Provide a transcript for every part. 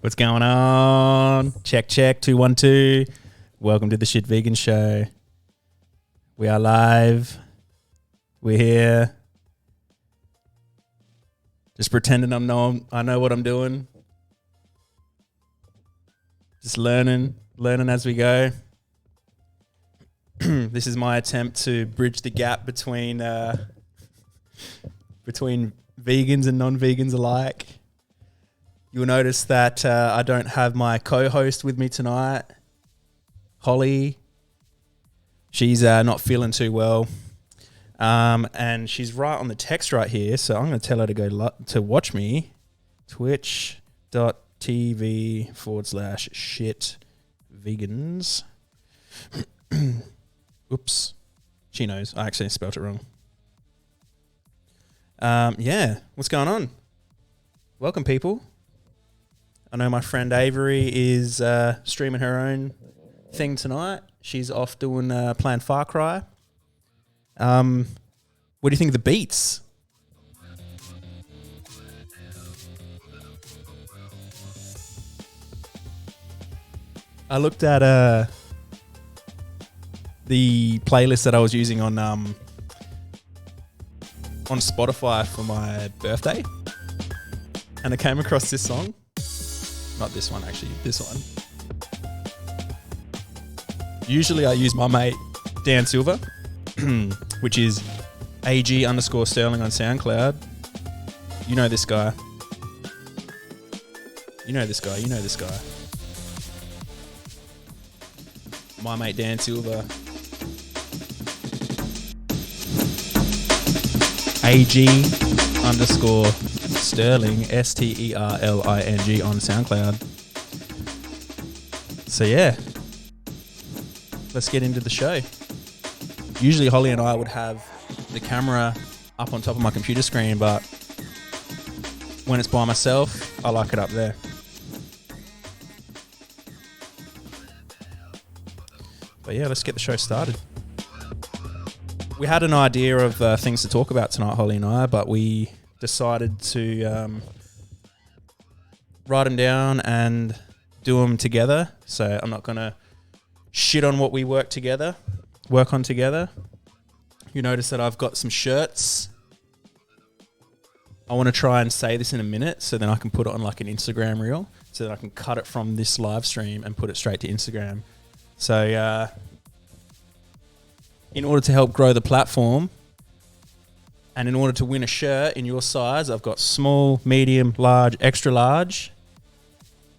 What's going on? Check, 212. Welcome to the Shit Vegan Show. We are live. We're here. Just pretending I know what I'm doing. Just learning as we go. This is my attempt to bridge the gap between vegans and non-vegans alike. You'll notice that I don't have my co-host with me tonight, Holly. She's not feeling too well, and she's right on the text right here. So I'm going to tell her to go to watch me, twitch.tv/shitvegans. Oops, she knows. I actually spelled it wrong. Yeah, what's going on? Welcome, people. I know my friend Avery is streaming her own thing tonight. She's off doing playing Far Cry. What do you think of the beats? I looked at the playlist that I was using on Spotify for my birthday, and I came across this song. Not this one, actually. This one. Usually I use my mate Dan Silver, which is AG_Sterling on SoundCloud. You know this guy. You know this guy. My mate Dan Silver. AG_Sterling, STERLING on SoundCloud. So yeah, let's get into the show. Usually Holly and I would have the camera up on top of my computer screen, but when it's by myself, I like it up there. But yeah, let's get the show started. We had an idea of things to talk about tonight, Holly and I, but we decided to write them down and do them together. So I'm not going to shit on what we work on together. You notice that I've got some shirts. I want to try and say this in a minute so then I can put it on like an Instagram reel so that I can cut it from this live stream and put it straight to Instagram. So in order to help grow the platform and in order to win a shirt in your size, I've got small, medium, large, extra large.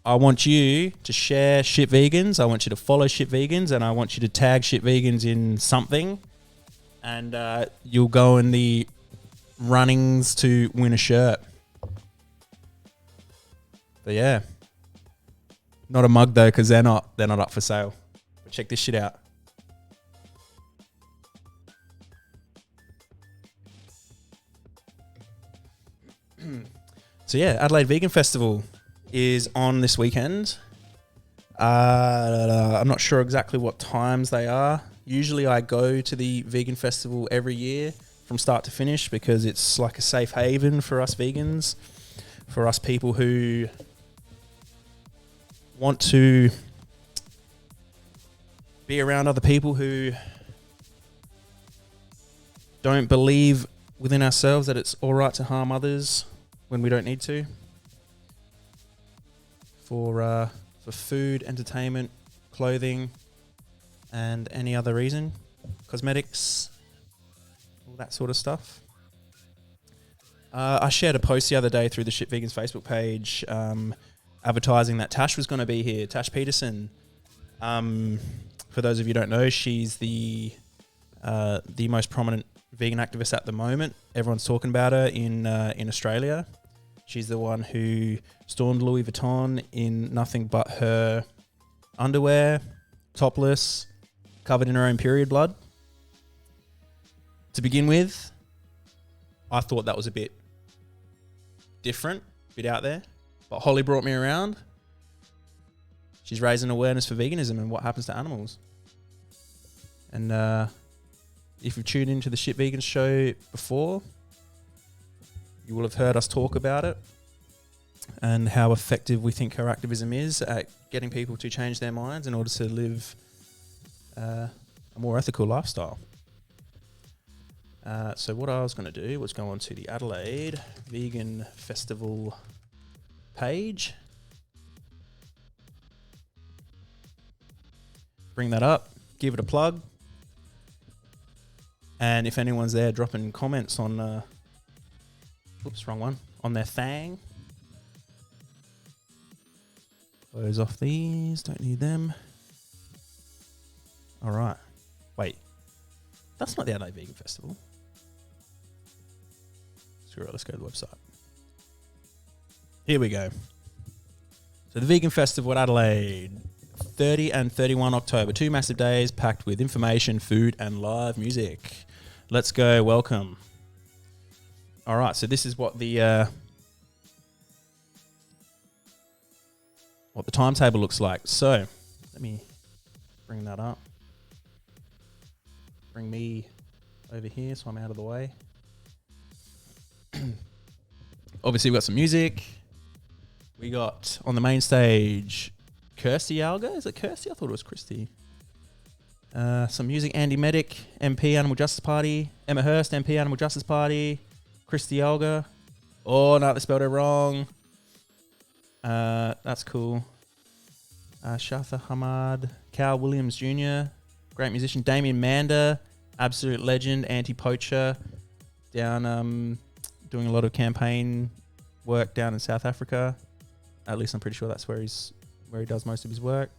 I want you to share Shit Vegans. I want you to follow Shit Vegans, and I want you to tag Shit Vegans in something, and you'll go in the runnings to win a shirt. But yeah, not a mug though, because they're not up for sale. But check this shit out. So yeah, Adelaide Vegan Festival is on this weekend. I'm not sure exactly what times they are. Usually I go to the Vegan Festival every year from start to finish because it's like a safe haven for us vegans, for us people who want to be around other people who don't believe within ourselves that it's all right to harm others when we don't need to. For food, entertainment, clothing, and any other reason, cosmetics, all that sort of stuff. I shared a post the other day through the Shit Vegans Facebook page, advertising that Tash was going to be here. Tash Peterson. For those of you who don't know, she's the most prominent vegan activist at the moment. Everyone's talking about her in Australia. She's the one who stormed Louis Vuitton in nothing but her underwear, topless, covered in her own period blood. To begin with, I thought that was a bit different, a bit out there. But Holly brought me around. She's raising awareness for veganism and what happens to animals. And if you've tuned into the Shit Vegans show before, you will have heard us talk about it. and how effective we think her activism is at getting people to change their minds in order to live a more ethical lifestyle. So what I was going to do was go on to the Adelaide Vegan Festival page. Bring that up, give it a plug. And if anyone's there dropping comments on, oops, wrong one, on their thang. Close off these, don't need them. All right. Wait, that's not the Adelaide Vegan Festival. Screw it, let's go to the website. Here we go. So the Vegan Festival at Adelaide, 30 and 31 October, 2 massive days packed with information, food, and live music. Let's go, welcome. All right, so this is what the timetable looks like. So let me bring that up. Bring me over here so I'm out of the way. Obviously, we've got some music. We got on the main stage Kirsty Alga. Is it Kirsty? I thought it was Christy. Some music. Andy Medic, MP Animal Justice Party. Emma Hurst, MP Animal Justice Party. Christy Alga. Oh, no, they spelled it wrong. That's cool. Shatha Hamad. Cal Williams Jr. Great musician. Damien Mander. Absolute legend. Anti-poacher. Down doing a lot of campaign work down in South Africa. At least I'm pretty sure that's where he does most of his work.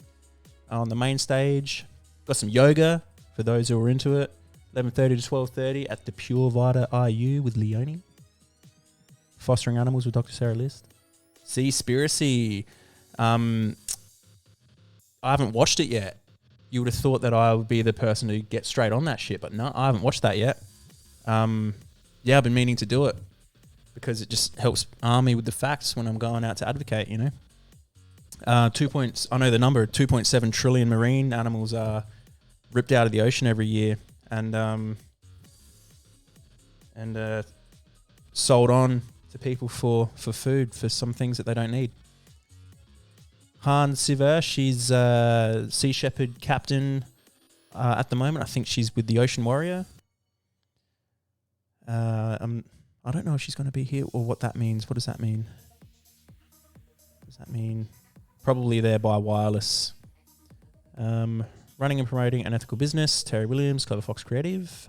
On the main stage, got some yoga for those who are into it. 11:30 to 12:30 at the Pure Vita IU with Leonie. Fostering Animals with Dr. Sarah List. Seaspiracy. I haven't watched it yet. You would have thought that I would be the person to get straight on that shit, but no, I haven't watched that yet. Yeah, I've been meaning to do it because it just helps arm me with the facts when I'm going out to advocate, you know. I know the number, 2.7 trillion marine animals are ripped out of the ocean every year and sold on to people for food, for some things that they don't need. Han Siver, she's Sea Shepherd captain at the moment. I think she's with the Ocean Warrior. I don't know if she's going to be here or what that means. What does that mean? Does that mean probably there by wireless? Running and promoting an ethical business. Terry Williams, Clever Fox Creative.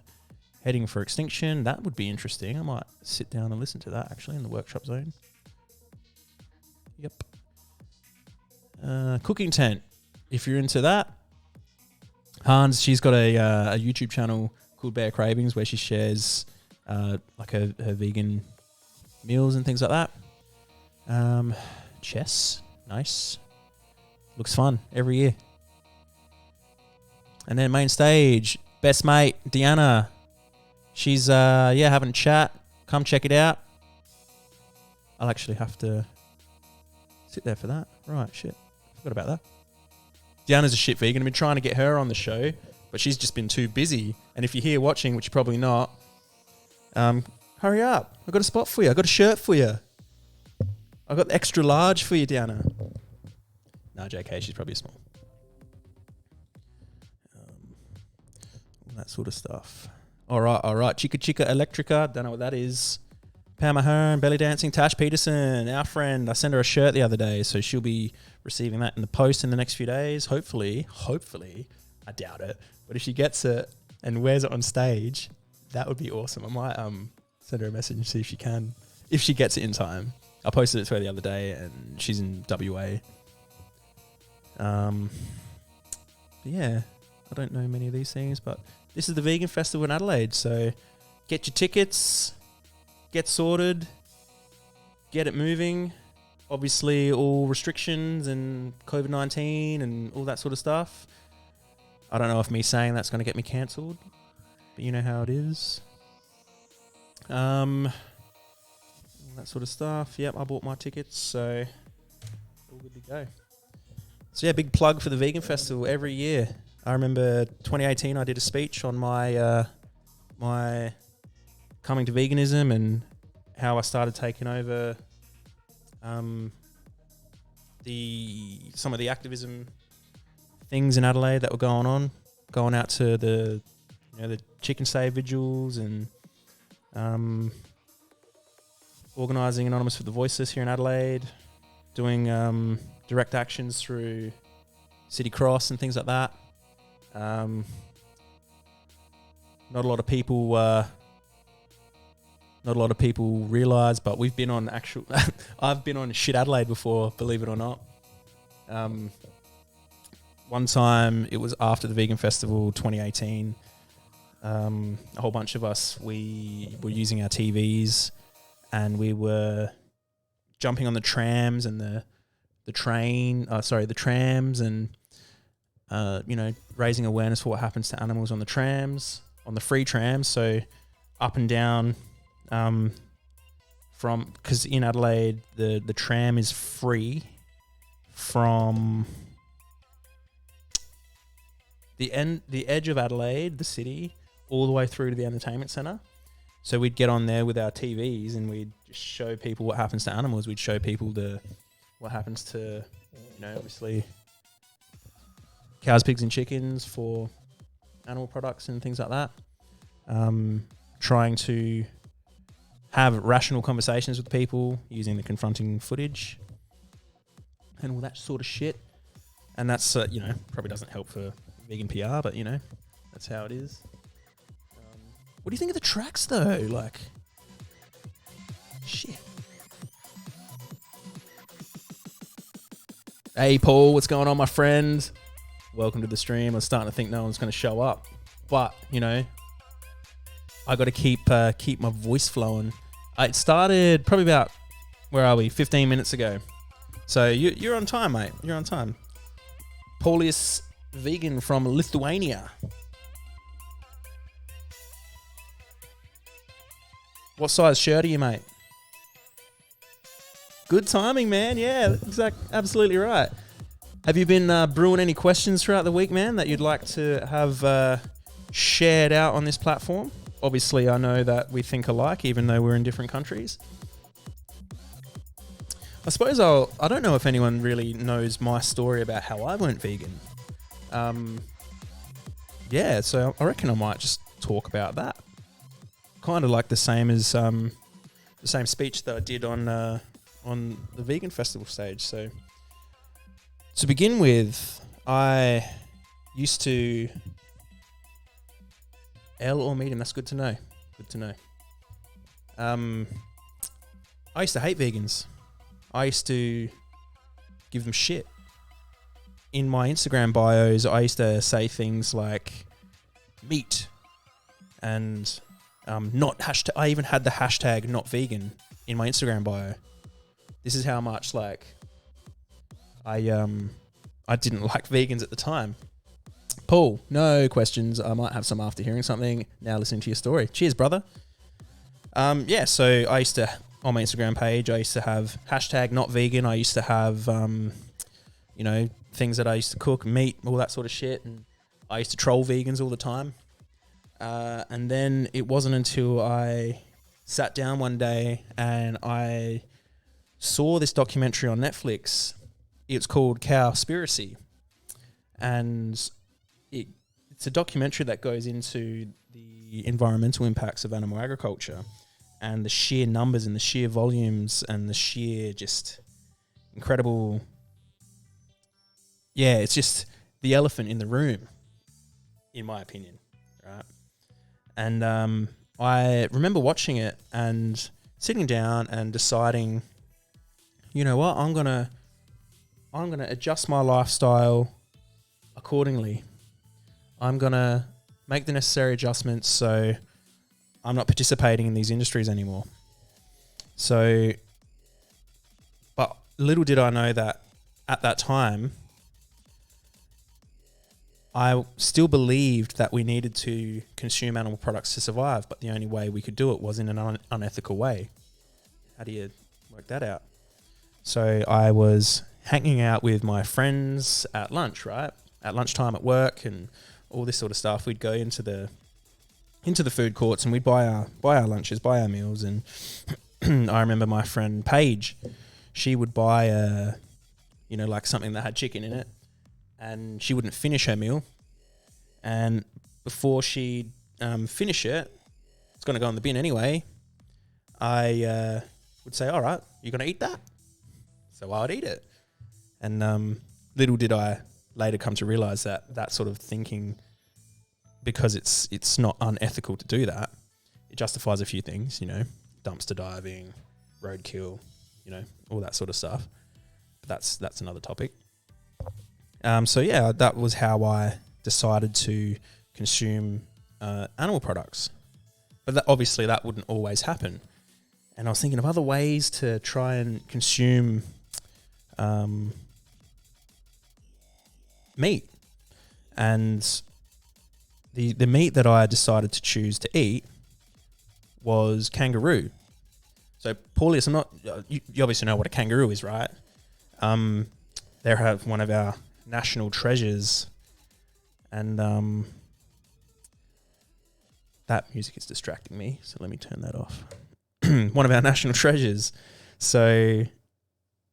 Heading for extinction. That would be interesting. I might sit down and listen to that actually in the workshop zone. Yep. Cooking tent. If you're into that. Hans, she's got a YouTube channel called Bear Cravings where she shares like her vegan meals and things like that. Chess. Nice. Looks fun every year. And then main stage, best mate, Deanna. She's having a chat. Come check it out. I'll actually have to sit there for that. Right, shit. Forgot about that. Deanna's a shit vegan. I've been trying to get her on the show, but she's just been too busy. And if you're here watching, which you're probably not, hurry up. I've got a spot for you. I've got a shirt for you. I've got the extra large for you, Deanna. No, JK, she's probably small. All that sort of stuff. All right. Chica Chica Electrica. Don't know what that is. Pam Ahern, Belly Dancing. Tash Peterson, our friend. I sent her a shirt the other day, so she'll be receiving that in the post in the next few days. Hopefully. I doubt it. But if she gets it and wears it on stage, that would be awesome. I might send her a message and see if she can. If she gets it in time. I posted it to her the other day and she's in WA. Yeah, I don't know many of these things, but this is the Vegan Festival in Adelaide, so get your tickets, get sorted, get it moving. Obviously, all restrictions and COVID-19 and all that sort of stuff. I don't know if me saying that's going to get me cancelled, but you know how it is. All that sort of stuff. Yep, I bought my tickets, so all good to go. So yeah, big plug for the Vegan Festival every year. I remember 2018 I did a speech on my my coming to veganism and how I started taking over some of the activism things in Adelaide that were going out to the chicken save vigils and organising Anonymous for the Voiceless here in Adelaide, doing direct actions through City Cross and things like that. Not a lot of people realise, but we've been on I've been on Shit Adelaide before, believe it or not. One time, it was after the Vegan Festival 2018. A whole bunch of us, we were using our TVs and we were jumping on the trams and the trams and raising awareness for what happens to animals on the trams, on the free trams. So up and down, because in Adelaide the tram is free from the edge of Adelaide, the city, all the way through to the entertainment centre. So we'd get on there with our TVs and we'd just show people what happens to animals. We'd show people what happens to, obviously cows, pigs and chickens for animal products and things like that. Trying to have rational conversations with people using the confronting footage and all that sort of shit. And that's, probably doesn't help for vegan PR, but, that's how it is. What do you think of the tracks, though? Like, shit. Hey, Paul, what's going on, my friend? Welcome to the stream. I was starting to think no one's going to show up. But, I got to keep my voice flowing. It started probably about, 15 minutes ago. So you're on time, mate. You're on time. Paulius Vegan from Lithuania. What size shirt are you, mate? Good timing, man. Yeah, absolutely right. Have you been brewing any questions throughout the week, man, that you'd like to have shared out on this platform? Obviously, I know that we think alike, even though we're in different countries. I suppose I don't know if anyone really knows my story about how I went vegan. So I reckon I might just talk about that. Kind of like the same as the same speech that I did on the vegan festival stage. So to begin with, I used to L or medium. That's good to know. Good to know. I used to hate vegans. I used to give them shit. In my Instagram bios, I used to say things like meat and not hashtag. I even had the hashtag not vegan in my Instagram bio. This is how much I didn't like vegans at the time. Paul, no questions. I might have some after hearing something. Now listening to your story. Cheers, brother. So I used to, on my Instagram page, I used to have hashtag not vegan. I used to have, things that I used to cook, meat, all that sort of shit. And I used to troll vegans all the time. And then it wasn't until I sat down one day and I saw this documentary on Netflix. It's called Cowspiracy. And it's a documentary that goes into the environmental impacts of animal agriculture and the sheer numbers and the sheer volumes and the sheer just incredible. Yeah, it's just the elephant in the room, in my opinion, right? And I remember watching it and sitting down and deciding, you know what, I'm gonna adjust my lifestyle accordingly. I'm gonna make the necessary adjustments so I'm not participating in these industries anymore. So, but little did I know that at that time, I still believed that we needed to consume animal products to survive, but the only way we could do it was in an unethical way. How do you work that out? So I was hanging out with my friends at lunch, right? At lunchtime at work and all this sort of stuff. We'd go into the food courts and we'd buy our lunches, buy our meals. And I remember my friend Paige, she would buy like something that had chicken in it, and she wouldn't finish her meal. And before she'd finish it, it's going to go in the bin anyway. I would say, all right, you're going to eat that? So I would eat it. And little did I later come to realize that sort of thinking, because it's not unethical to do that, it justifies a few things, dumpster diving, roadkill, all that sort of stuff. But that's another topic. So yeah, that was how I decided to consume animal products. But obviously that wouldn't always happen. And I was thinking of other ways to try and consume meat. And the meat that I decided to choose to eat was kangaroo. So, Paulius, I'm not... You obviously know what a kangaroo is, right? They're one of our national treasures. And that music is distracting me, so let me turn that off. One of our national treasures. So,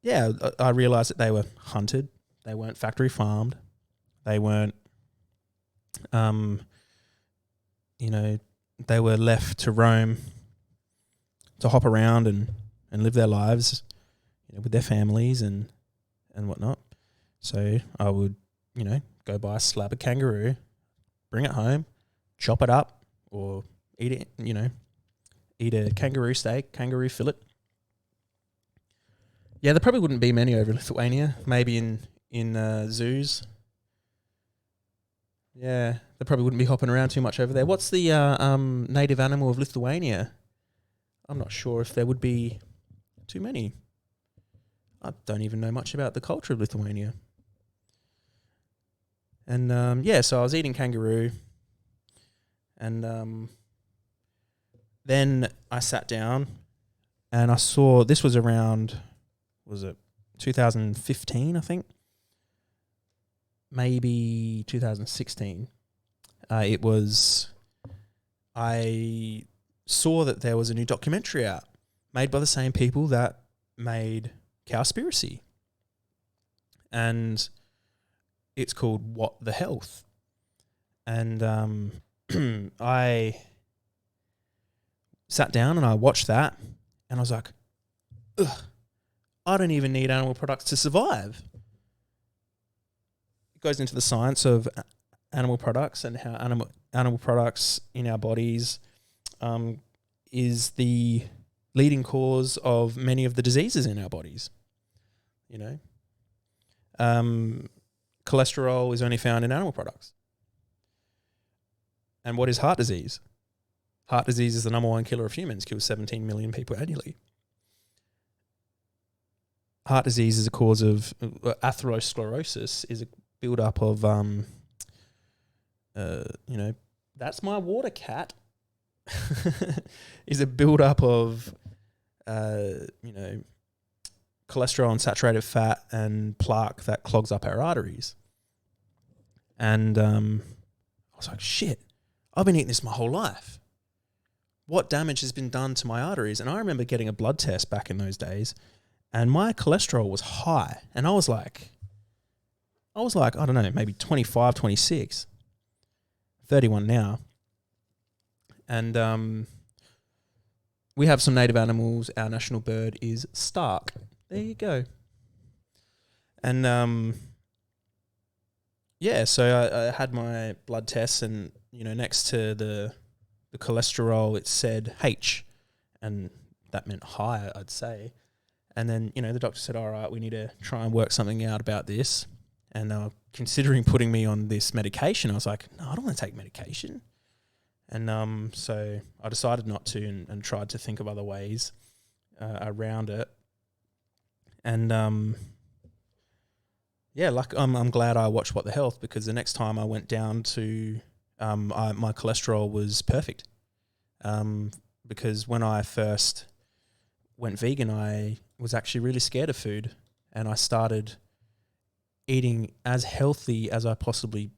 yeah, I realised that they were hunted. They weren't factory farmed. They weren't, they were left to roam, to hop around and live their lives, with their families and whatnot. So I would, go buy a slab of kangaroo, bring it home, chop it up, or eat it, eat a kangaroo steak, kangaroo fillet. Yeah, there probably wouldn't be many over in Lithuania. Maybe in zoos. Yeah, they probably wouldn't be hopping around too much over there. What's the native animal of Lithuania? I'm not sure if there would be too many. I don't even know much about the culture of Lithuania. And so I was eating kangaroo, and then I sat down and I saw, this was around, was it 2015, I think? Maybe 2016. I saw that there was a new documentary out made by the same people that made Cowspiracy. And it's called What the Health. And I sat down and I watched that and I was like, ugh, I don't even need animal products to survive. It goes into the science of animal products and how animal products in our bodies is the leading cause of many of the diseases in our bodies. Cholesterol is only found in animal products. And what is heart disease? Heart disease is the number one killer of humans, kills 17 million people annually. Heart disease is a cause of atherosclerosis, is a build-up of, that's my water cat, is a build-up of, cholesterol and saturated fat and plaque that clogs up our arteries. And I was like, shit, I've been eating this my whole life. What damage has been done to my arteries? And I remember getting a blood test back in those days, and my cholesterol was high. And I was like, I don't know, maybe 25, 26, 31 now. And we have some native animals. Our national bird is stark. There you go. And so I had my blood tests, and next to the cholesterol it said H, and that meant high, I'd say. And then the doctor said, all right, we need to try and work something out about this. And they were considering putting me on this medication. I was like, no, I don't want to take medication. And so I decided not to, and tried to think of other ways around it. And I'm glad I watched What the Health, because the next time I went down to my cholesterol was perfect. Because when I first went vegan, I was actually really scared of food, and I started eating as healthy as I possibly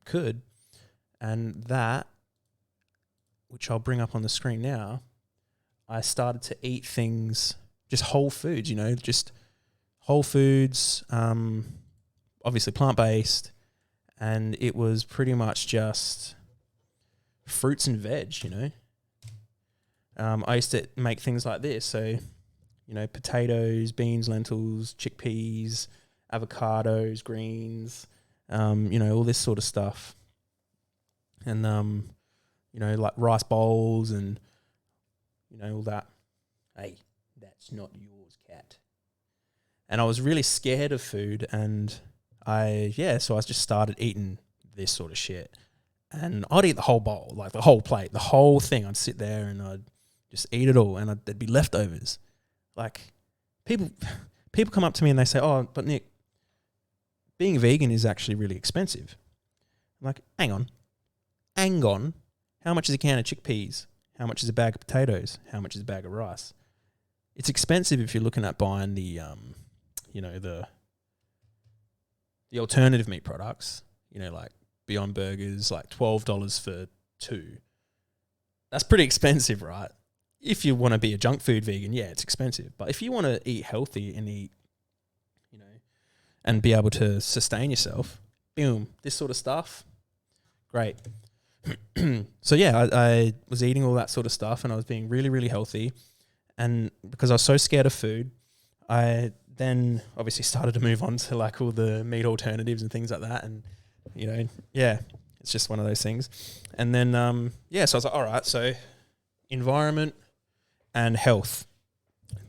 could. And that, which I'll bring up on the screen now, I started to eat things just whole foods, just whole foods, obviously plant-based, and it was pretty much just fruits and veg, I used to make things like this, so, potatoes, beans, lentils, chickpeas, avocados, greens, all this sort of stuff. And, like rice bowls and, all that. Hey, that's not yours, cat. And I was really scared of food, and so I just started eating this sort of shit. And I'd eat the whole bowl, like the whole plate, the whole thing. I'd sit there and I'd just eat it all, and there'd be leftovers. Like, people come up to me and they say, "Oh, but Nick, being vegan is actually really expensive." I'm like, hang on. How much is a can of chickpeas? How much is a bag of potatoes? How much is a bag of rice? It's expensive if you're looking at buying the alternative meat products, like Beyond Burgers, like $12 for 2. That's pretty expensive, right? If you want to be a junk food vegan, yeah, it's expensive. But if you want to eat healthy and eat, and be able to sustain yourself, boom, this sort of stuff, great. So yeah, I was eating all that sort of stuff, and I was being really, really healthy. And because I was so scared of food, I then obviously started to move on to like all the meat alternatives and things like that. And, it's just one of those things. And then, so I was like, all right, so environment and health,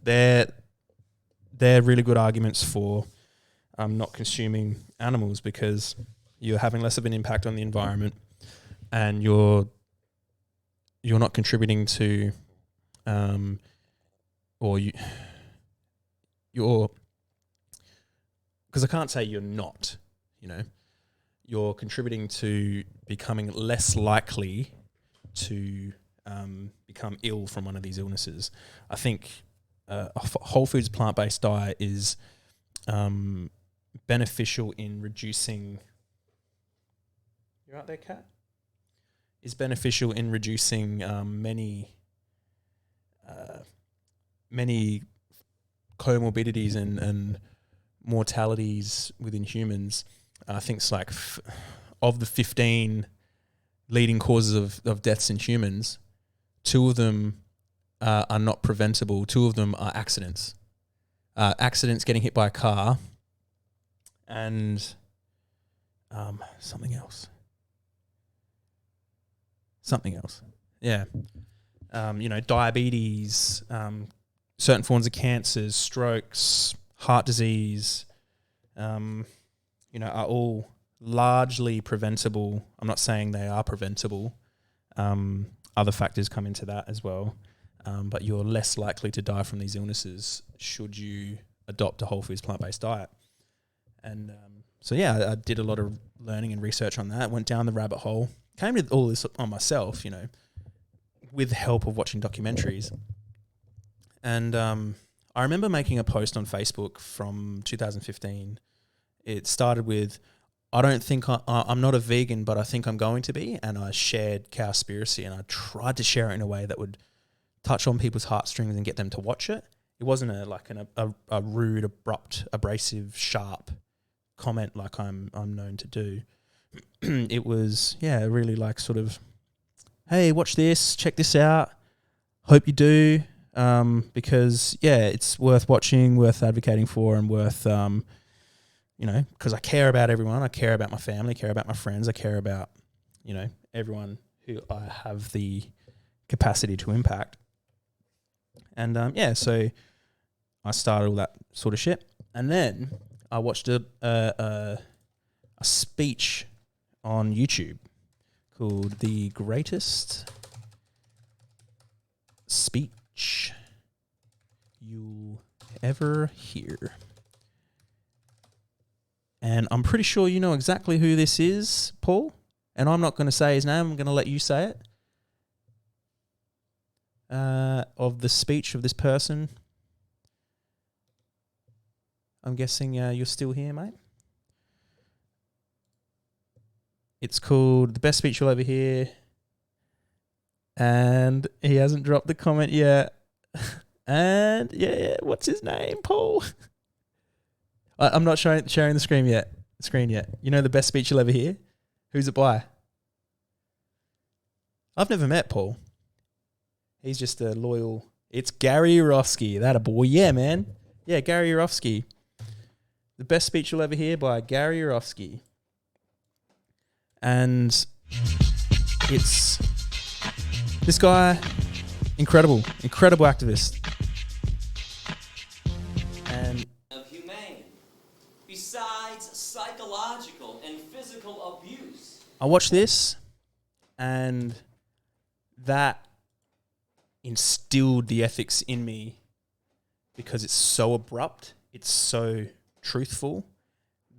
they're really good arguments for not consuming animals, because you're having less of an impact on the environment, and you're not contributing to, you're, because I can't say you're not, you're contributing to becoming less likely to become ill from one of these illnesses. I think a whole foods plant-based diet is beneficial in reducing... You right there, cat? Is beneficial in reducing many comorbidities and mortalities within humans. I think it's like of the 15 leading causes of deaths in humans, 2 of them are not preventable. 2 of them are accidents. Accidents, getting hit by a car, and something else. Yeah. Diabetes, certain forms of cancers, strokes, heart disease, are all largely preventable. I'm not saying they are preventable. Other factors come into that as well. But you're less likely to die from these illnesses should you adopt a whole foods plant-based diet. And I did a lot of learning and research on that, went down the rabbit hole, came to all this on myself, with the help of watching documentaries. And I remember making a post on Facebook from 2015. It started with, I don't think I'm not a vegan, but I think I'm going to be. And I shared Cowspiracy, and I tried to share it in a way that would touch on people's heartstrings and get them to watch it. It wasn't a rude, abrupt, abrasive, sharp comment like I'm known to do. It was, really like sort of, hey, watch this, check this out. Hope you do, because it's worth watching, worth advocating for, and worth, because I care about everyone. I care about my family, care about my friends. I care about, everyone who I have the capacity to impact. And so I started all that sort of shit, and then I watched a speech on YouTube called "The Greatest Speech You'll Ever Hear." And I'm pretty sure you know exactly who this is, Paul. And I'm not going to say his name. I'm going to let you say it. Of the speech of this person. I'm guessing you're still here, mate. It's called "The Best Speech You'll Ever Hear." And he hasn't dropped the comment yet. And yeah, what's his name, Paul? I'm not sharing the screen yet. You know the best speech you'll ever hear? Who's it by? I've never met Paul. He's just a loyal... It's Gary Yourofsky. That a boy. Yeah, man. Yeah, Gary Yourofsky. The best speech you'll ever hear by Gary Yourofsky. And it's... This guy, incredible activist. And... Of humane, besides psychological and physical abuse. I watched this, and that instilled the ethics in me because it's so abrupt, it's so truthful.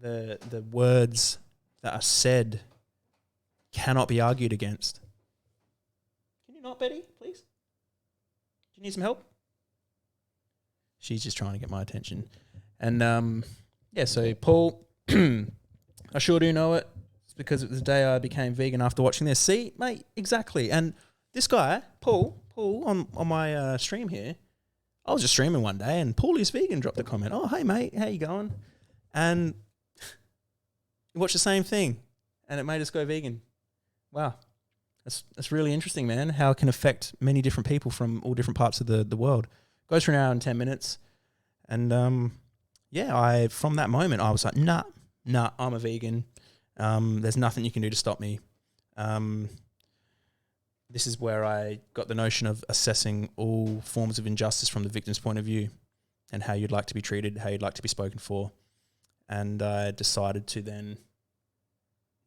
The words that are said cannot be argued against. Can you not, Betty, please? Do you need some help? She's just trying to get my attention. And yeah, so Paul, I sure do know it. It's because it was the day I became vegan after watching this. See, mate, exactly. And this guy, Paul on my stream here, I was just streaming one day and Paul is vegan dropped a comment. Oh, hey, mate, how you going? And we watched the same thing and it made us go vegan. Wow. That's really interesting, man, how it can affect many different people from all different parts of the world. Goes for an hour and 10 minutes. And yeah, from that moment, I was like, nah, I'm a vegan. There's nothing you can do to stop me. This is where I got the notion of assessing all forms of injustice from the victim's point of view and how you'd like to be treated, how you'd like to be spoken for. And I decided to then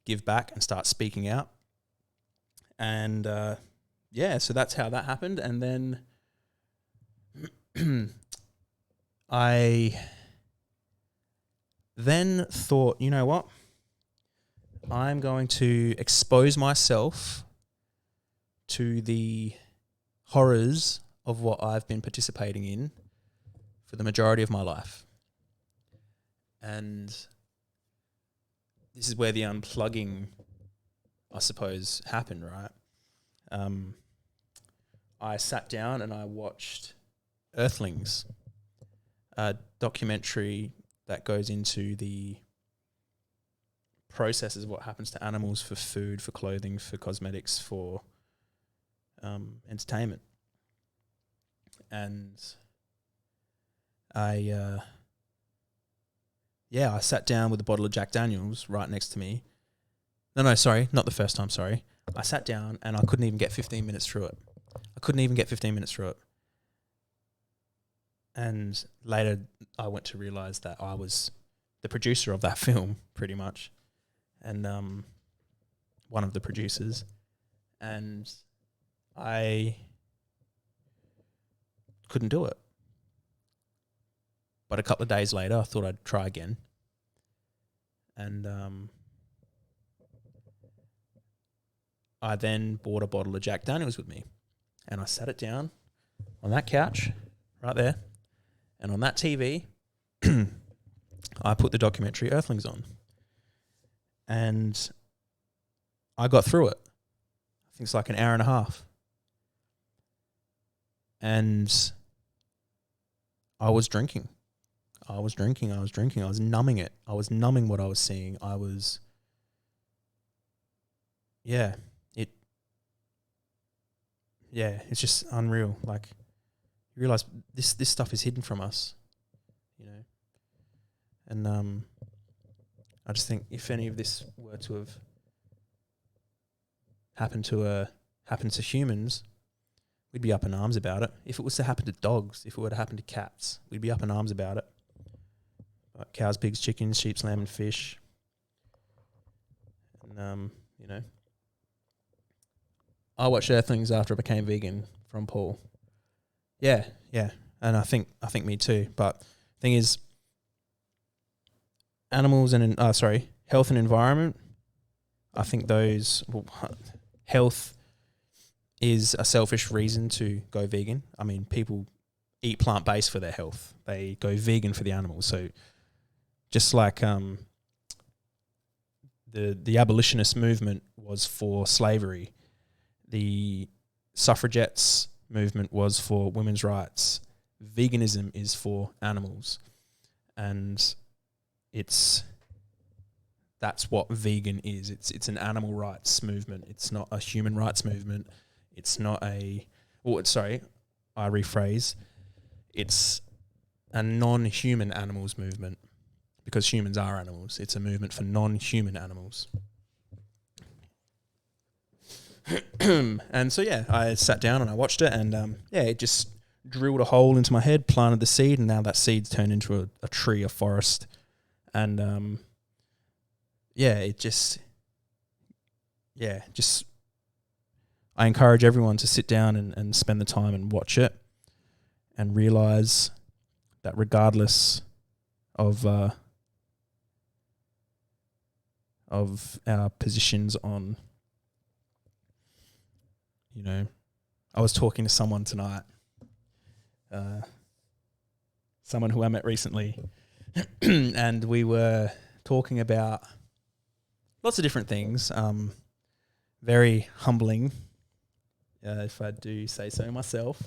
give back and start speaking out. And yeah, so that's how that happened. And then I then thought, you know what? I'm going to expose myself to the horrors of what I've been participating in for the majority of my life. And this is where the unplugging, I suppose, happened, right? I sat down and I watched Earthlings, a documentary that goes into the processes, what happens to animals for food, for clothing, for cosmetics, for entertainment. And I sat down with a bottle of Jack Daniels right next to me. No, sorry, not the first time, sorry. I sat down and I couldn't even get 15 minutes through it. And later I went to realise that I was the producer of that film, pretty much, and one of the producers. And I couldn't do it. But a couple of days later, I thought I'd try again. And I then bought a bottle of Jack Daniels with me. And I sat it down on that couch right there. And on that TV, I put the documentary Earthlings on. And I got through it. I think it's like an hour and a half. And I was drinking. I was numbing it. I was numbing what I was seeing. It's just unreal. Like, you realize this stuff is hidden from us, you know. And I just think if any of this were to have happened to humans, we'd be up in arms about it. If it was to happen to dogs, if it were to happen to cats, we'd be up in arms about it. Like cows, pigs, chickens, sheep, lamb, and fish. And you know, I watched Earthlings after I became vegan from Paul. Yeah, and I think me too. But the thing is, animals and health and environment. I think health is a selfish reason to go vegan. I mean, people eat plant-based for their health. They go vegan for the animals. So just like the abolitionist movement was for slavery, the suffragettes movement was for women's rights, veganism is for animals, and that's what vegan is. It's an animal rights movement. It's not a human rights movement. It's not I rephrase. It's a non-human animals movement, because humans are animals. It's a movement for non-human animals. And so, yeah, I sat down and I watched it, and it just drilled a hole into my head, planted the seed, and now that seed's turned into a tree, a forest. And I encourage everyone to sit down and spend the time and watch it and realize that regardless of our positions on, I was talking to someone tonight, someone who I met recently, and we were talking about lots of different things, very humbling, if I do say so myself.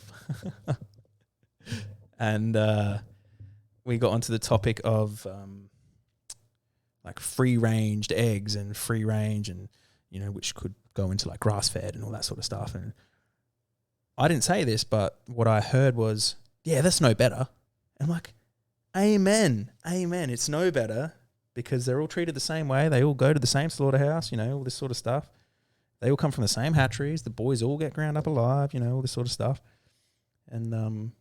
And we got onto the topic of like free-ranged eggs and free range, and which could go into like grass-fed and all that sort of stuff. And I didn't say this, but what I heard was, yeah, that's no better. And I'm like, amen. It's no better, because they're all treated the same way. They all go to the same slaughterhouse, all this sort of stuff. They all come from the same hatcheries. The boys all get ground up alive, all this sort of stuff. And and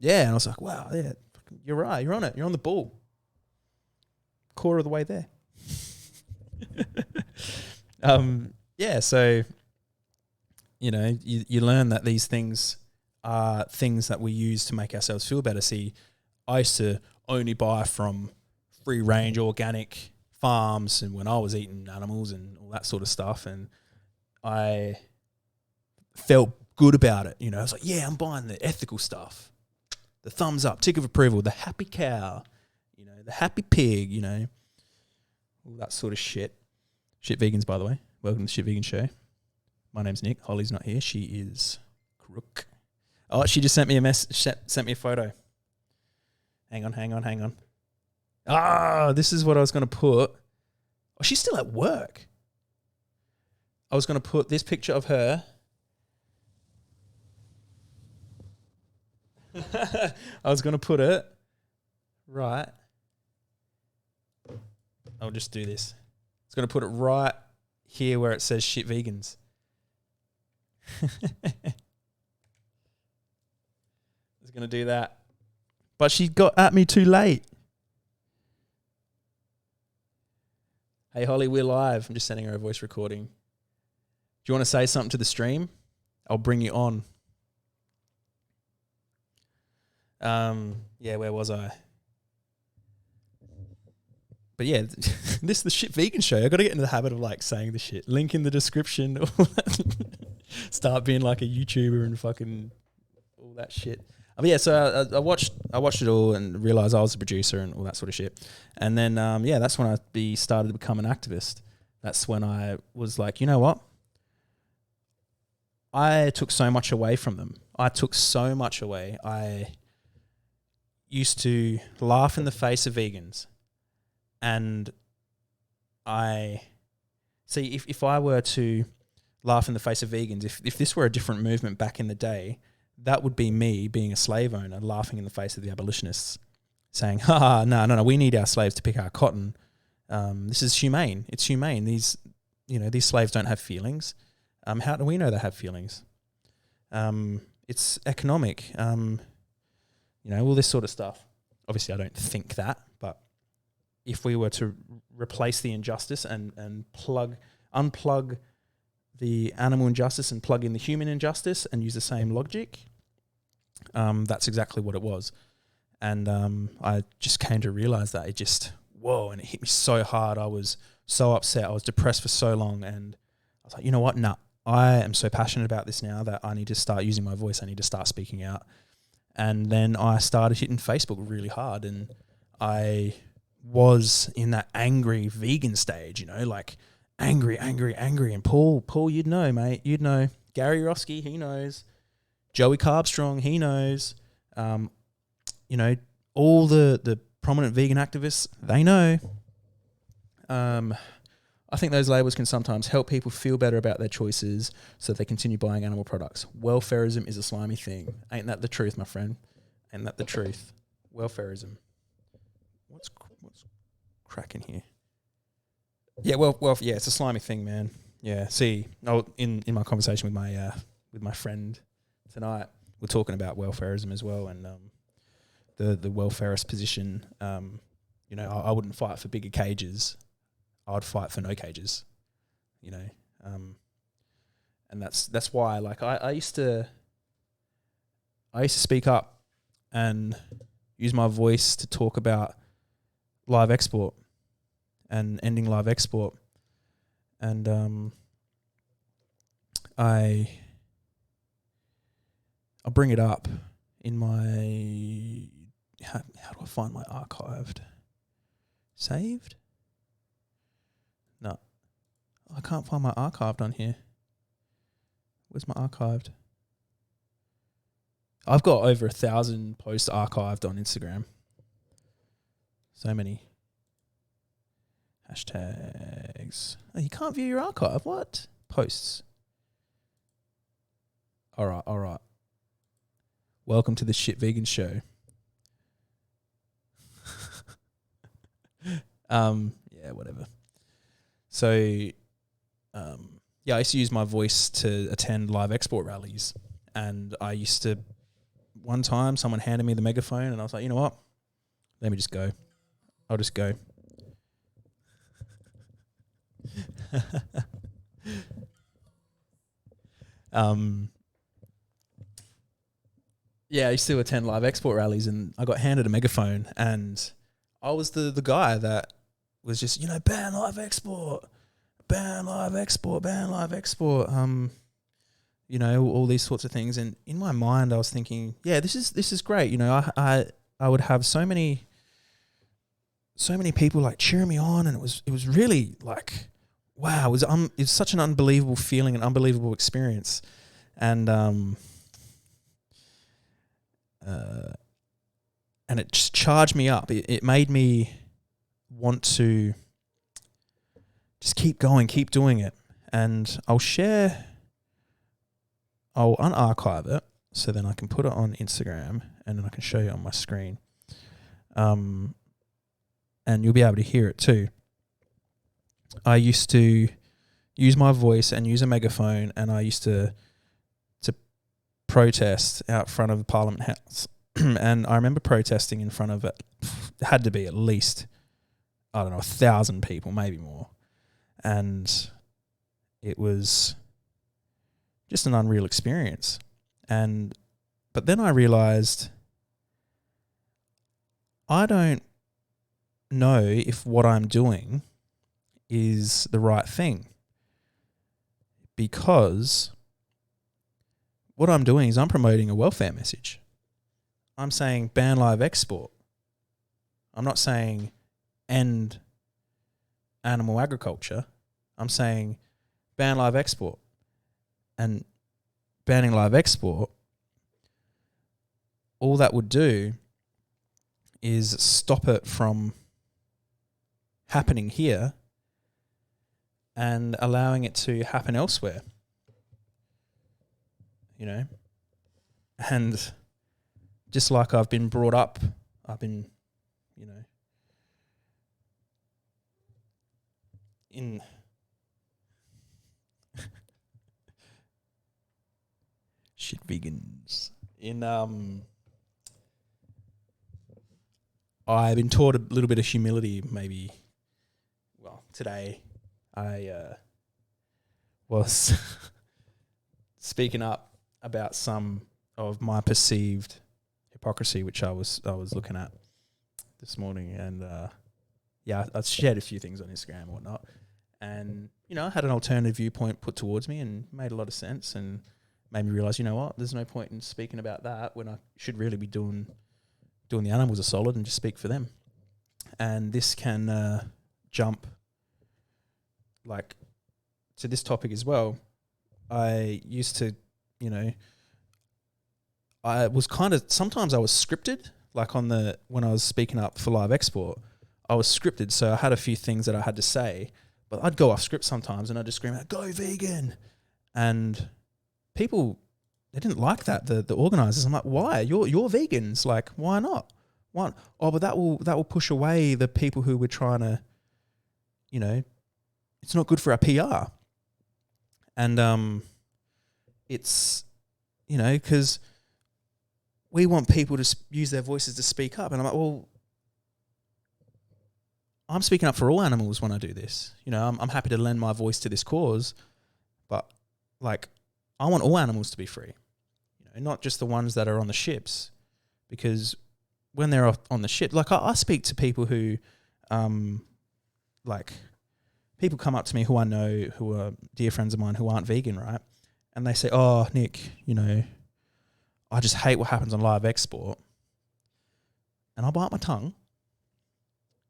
I was like, wow, yeah, you're right. You're on it. You're on the ball. Quarter of the way there. So, you learn that these things are things that we use to make ourselves feel better. See, I used to only buy from free-range organic farms, and when I was eating animals and all that sort of stuff, and I felt good about it. I was like, yeah, I'm buying the ethical stuff. The thumbs up, tick of approval, the happy cow, the happy pig, all that sort of shit. Shit vegans, by the way. Welcome to the Shit Vegan Show. My name's Nick. Holly's not here. She is crook. Oh, she just sent me a photo. Hang on. This is what I was going to put. Oh, she's still at work. I was going to put this picture of her. I was going to put it right. I'll just do this. I was going to put it right here where it says Shit Vegans. I was going to do that. But she got at me too late. Hey, Holly, we're live. I'm just sending her a voice recording. Do you want to say something to the stream? I'll bring you on. Where was I? But yeah, this is the Shit Vegan Show. I got to get into the habit of like saying the shit. Link in the description. Start being like a YouTuber and fucking all that shit. So I watched it all and realized I was a producer and all that sort of shit. And then that's when I started to become an activist. That's when I was like, you know what? I took so much away from them. I used to laugh in the face of vegans. And I see if I were to laugh in the face of vegans, if this were a different movement back in the day, that would be me being a slave owner laughing in the face of the abolitionists, saying, no, we need our slaves to pick our cotton. This is humane. It's humane. These slaves don't have feelings. How do we know they have feelings? It's economic. All this sort of stuff. Obviously, I don't think that, but if we were to replace the injustice and unplug the animal injustice and plug in the human injustice and use the same logic, that's exactly what it was. And I just came to realize that and it hit me so hard. I was so upset. I was depressed for so long, and I was like, you know what? No, I am so passionate about this now that I need to start using my voice. I need to start speaking out. And then I started hitting Facebook really hard, and I was in that angry vegan stage, like angry. And Paul, you'd know, mate. You'd know. Gary Yourofsky, he knows. Joey Carbstrong, he knows. you know, all the prominent vegan activists, they know. I think those labels can sometimes help people feel better about their choices so they continue buying animal products. Welfarism is a slimy thing. Ain't that the truth, my friend? Ain't that the truth? Welfarism. What's cracking here? Yeah, yeah, it's a slimy thing, man. Yeah, see, in my conversation with my friend tonight, we're talking about welfarism as well, and the welfarist position. You know, I wouldn't fight for bigger cages. I'd fight for no cages, you know, and that's why. Like I used to speak up and use my voice to talk about live export and ending live export, and I'll bring it up in my how do I find my archived saved. No, I can't find my archived on here. Where's my archived? I've got over 1,000 posts archived on Instagram. So many. Hashtags. Oh, you can't view your archive. What? Posts. All right. Welcome to the Shit Vegan Show. Yeah, whatever. So, yeah, I used to use my voice to attend live export rallies. And I used to, one time, someone handed me the megaphone and I was like, you know what? Let me just go. I'll just go. Yeah, I used to attend live export rallies and I got handed a megaphone and I was the guy that was just, you know, ban live export, ban live export, ban live export, you know, all these sorts of things. And in my mind I was thinking, yeah, this is great. You know, I would have so many people like cheering me on, and it was really like, wow, it was such an unbelievable feeling, an unbelievable experience. And it just charged me up. It made me want to just keep going, keep doing it. And I'll unarchive it so then I can put it on Instagram and then I can show you on my screen. And you'll be able to hear it too. I used to use my voice and use a megaphone, and I used to protest out front of Parliament House. And I remember protesting in front of it. It had to be at least, I don't know, 1,000 people, maybe more. And it was just an unreal experience. But then I realized I don't know if what I'm doing is the right thing, because what I'm doing is I'm promoting a welfare message. I'm saying ban live export. I'm not saying end animal agriculture. I'm saying ban live export. And banning live export, all that would do is stop it from happening here and allowing it to happen elsewhere. You know? And just like I've been brought up, I've been, you know, in shit vegans. I've been taught a little bit of humility, maybe. Well, today I was speaking up about some of my perceived hypocrisy, which I was looking at this morning, and yeah, I shared a few things on Instagram and whatnot, and you know, I had an alternative viewpoint put towards me, and made a lot of sense, and made me realize, you know what, there's no point in speaking about that when I should really be doing the animals a solid and just speak for them. And this can jump like to this topic as well. I used to, you know, I was kind of, sometimes I was scripted, like when I was speaking up for live export, I was scripted, so I had a few things that I had to say, but I'd go off script sometimes and I'd just scream out, "Go vegan!" And people, they didn't like that. The organisers, I'm like, why? You're vegans, like, why not? Why? Oh, but that will push away the people who were trying to, it's not good for our PR. And it's, because we want people to use their voices to speak up. And I'm like, well, I'm speaking up for all animals when I do this. I'm happy to lend my voice to this cause, but like, I want all animals to be free, not just the ones that are on the ships, because when they're on the ship, like I speak to people who, like people come up to me who I know who are dear friends of mine who aren't vegan, right? And they say, "Oh, Nick, I just hate what happens on live export," and I'll bite my tongue.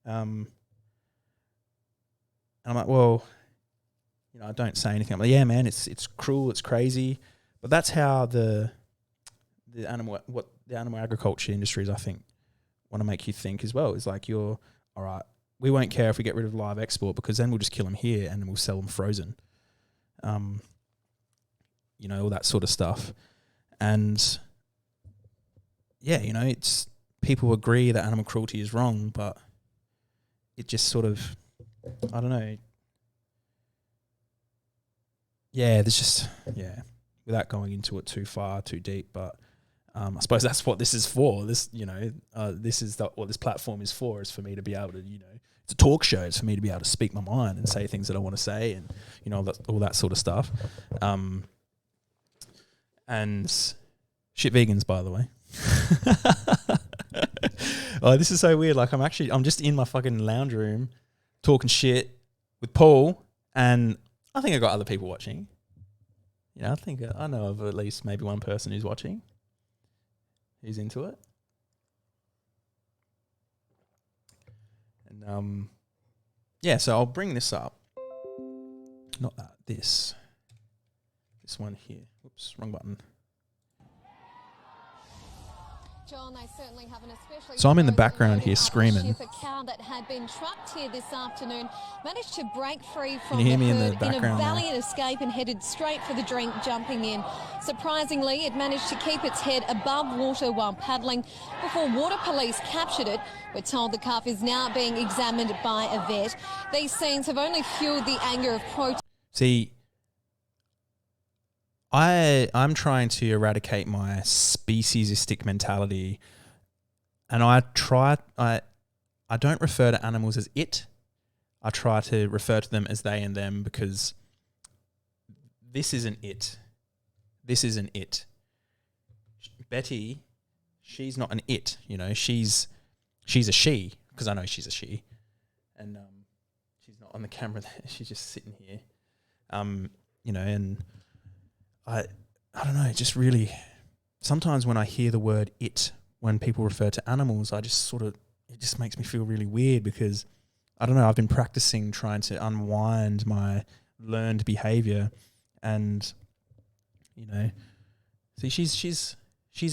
And I'm like, well, I don't say anything. I'm like, yeah, man, it's cruel, it's crazy, but that's how the animal agriculture industries, I think, want to make you think as well. Is like, you're all right. We won't care if we get rid of live export, because then we'll just kill them here and we'll sell them frozen. All that sort of stuff. And yeah, it's people agree that animal cruelty is wrong, but it just sort of, I don't know. Yeah, without going into it too far, too deep, but I suppose that's what this is for. This, this is what this platform is for, is for me to be able to, it's a talk show. It's for me to be able to speak my mind and say things that I want to say, and all that sort of stuff. And shit vegans, by the way. Oh, this is so weird. Like I'm just in my fucking lounge room talking shit with Paul, and I think I got other people watching. I think I know of at least maybe one person who's watching, who's into it. And so I'll bring this up. Not that, this one here. Oops, wrong button. John, they certainly have an especially so I'm in the background here screaming. A cow that had been trucked here this afternoon managed to break free from Can you hear me herd in the background a valiant escape and headed straight for the drink, jumping in. Surprisingly, it managed to keep its head above water while paddling before water police captured it. We're told the calf is now being examined by a vet. These scenes have only fueled the anger of protesters. See, I'm trying to eradicate my speciesistic mentality, and I don't refer to animals as it. I try to refer to them as they and them, because this isn't it. This isn't it. Betty, she's not an it, she's a she, because I know she's a she, and she's not on the camera. She's just sitting here, and I don't know, just really, sometimes when I hear the word it, when people refer to animals, I just it just makes me feel really weird, because, I don't know, I've been practicing trying to unwind my learned behavior, and, see, she's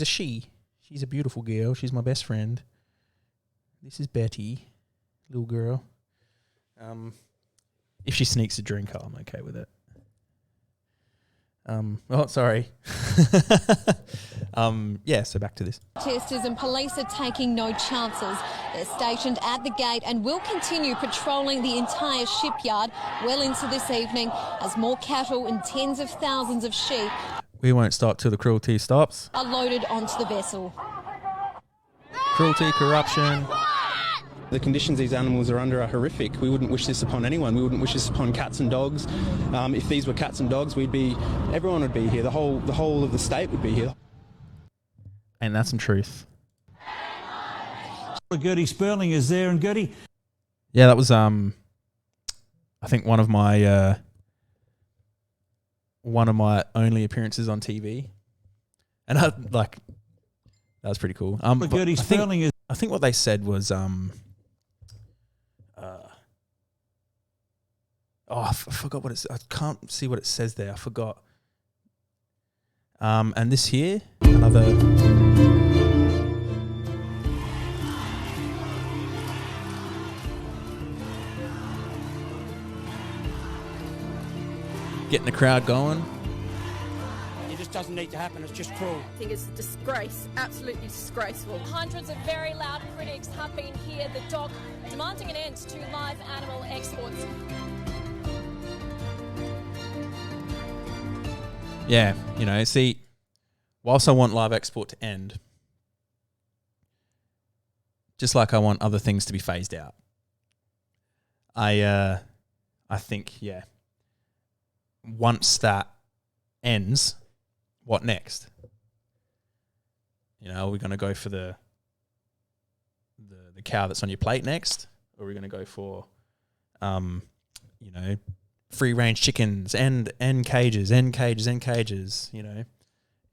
a she. She's a beautiful girl. She's my best friend. This is Betty, little girl. If she sneaks a drink, I'm okay with it. Sorry. So back to this. Protesters and police are taking no chances. They're stationed at the gate and will continue patrolling the entire shipyard well into this evening as more cattle and tens of thousands of sheep We won't stop till the cruelty stops. are loaded onto the vessel. Cruelty, corruption. The conditions these animals are under are horrific. We wouldn't wish this upon anyone. We wouldn't wish this upon cats and dogs. If these were cats and dogs, everyone would be here. The whole of the state would be here. And that's some truth. Gertie Sperling is there, and Gertie. Yeah, that was I think one of my only appearances on TV, and that was pretty cool. Gertie Sperling is. I think what they said was I forgot what it's. I can't see what it says there. I forgot. And this here, another. getting the crowd going. It just doesn't need to happen. It's just cruel. I think it's a disgrace, absolutely disgraceful. Hundreds of very loud critics have been here at the dock demanding an end to live animal exports. Yeah, see, whilst I want live export to end, just like I want other things to be phased out, I think, once that ends, what next? Are we going to go for the cow that's on your plate next? Or are we going to go for, free range chickens and cages, and cages, and cages?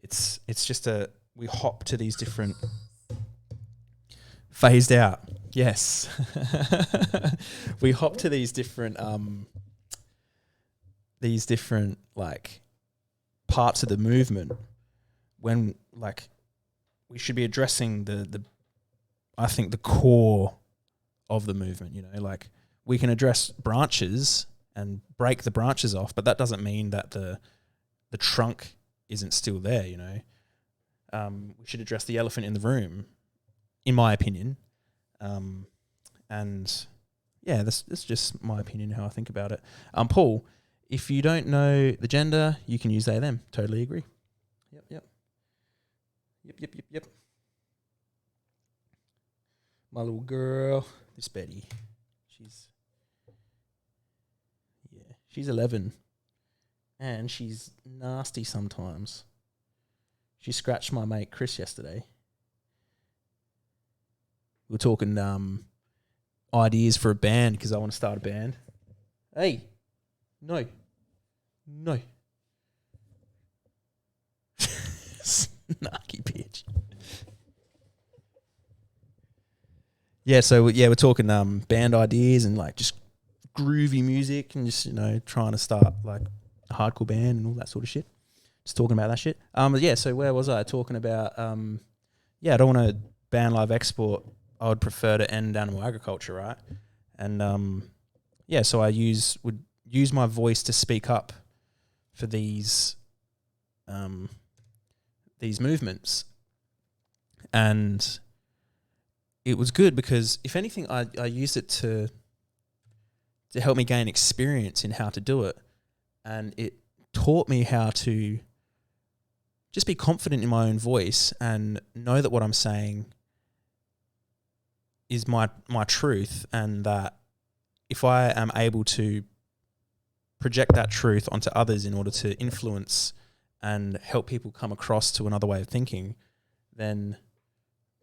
It's just we hop to these different phased out. Yes. We hop to these different like parts of the movement when like we should be addressing the I think the core of the movement, like we can address branches and break the branches off, but that doesn't mean that the trunk isn't still there, we should address the elephant in the room, in my opinion. And yeah, that's just my opinion, how I think about it. Paul, if you don't know the gender, you can use they, them. Totally agree. Yep. My little girl, this Betty, she's 11, and she's nasty sometimes. She scratched my mate Chris yesterday. We were talking ideas for a band because I want to start a band. Hey, no. Snarky bitch. Yeah, so we're talking band ideas and like just groovy music and just trying to start like a hardcore band and all that sort of shit. Just talking about that shit. So where was I talking about? I don't want to ban live export. I would prefer to end animal agriculture, right? And so I would use my voice to speak up for these movements, and it was good because if anything, I used it to help me gain experience in how to do it, and it taught me how to just be confident in my own voice and know that what I'm saying is my truth, and that if I am able to project that truth onto others in order to influence and help people come across to another way of thinking, then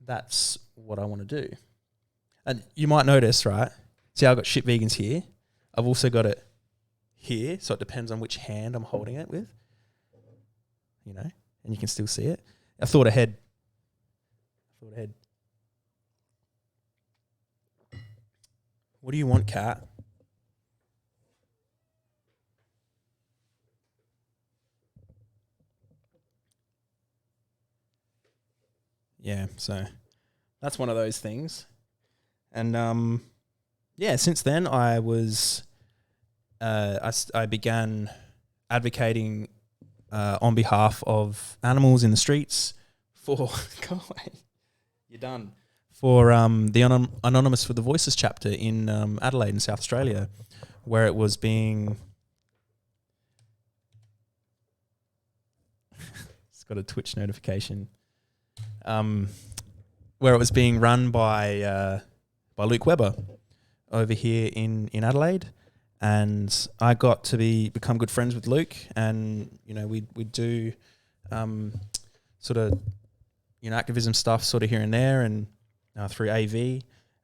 that's what I want to do. And you might notice, right? See, I've got Shit Vegans here. I've also got it here, so it depends on which hand I'm holding it with, and you can still see it. I thought ahead. What do you want, Kat? Yeah, so that's one of those things. And since then I was I began advocating on behalf of animals in the streets for go away. You're done. For the Anonymous for the Voices chapter in Adelaide in South Australia, where it was being it's got a Twitch notification. Where it was being run by Luke Webber over here in Adelaide, and I got to become good friends with Luke, and we do sort of activism stuff sort of here and there, and through AV,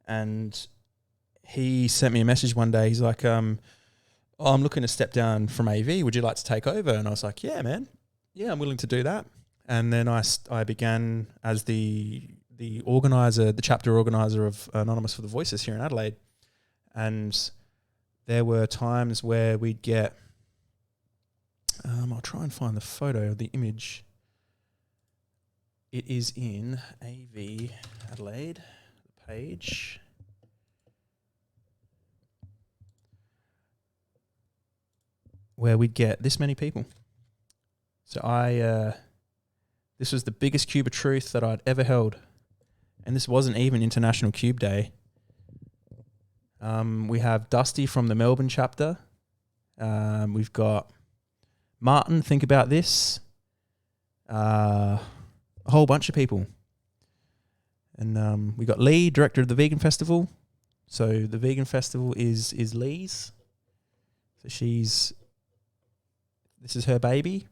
and he sent me a message one day. He's like, I'm looking to step down from AV. Would you like to take over? And I was like, yeah, man. Yeah, I'm willing to do that. And then I began as the organizer, the chapter organizer of Anonymous for the Voices here in Adelaide. And there were times where we'd get, I'll try and find the photo of the image. It is in AV Adelaide, the page. where we'd get this many people. So this was the biggest cube of truth that I'd ever held. And this wasn't even International Cube Day. We have Dusty from the Melbourne chapter. We've got Martin, think about this. A whole bunch of people. And we got Lee, director of the Vegan Festival. So the Vegan Festival is Lee's. So this is her baby.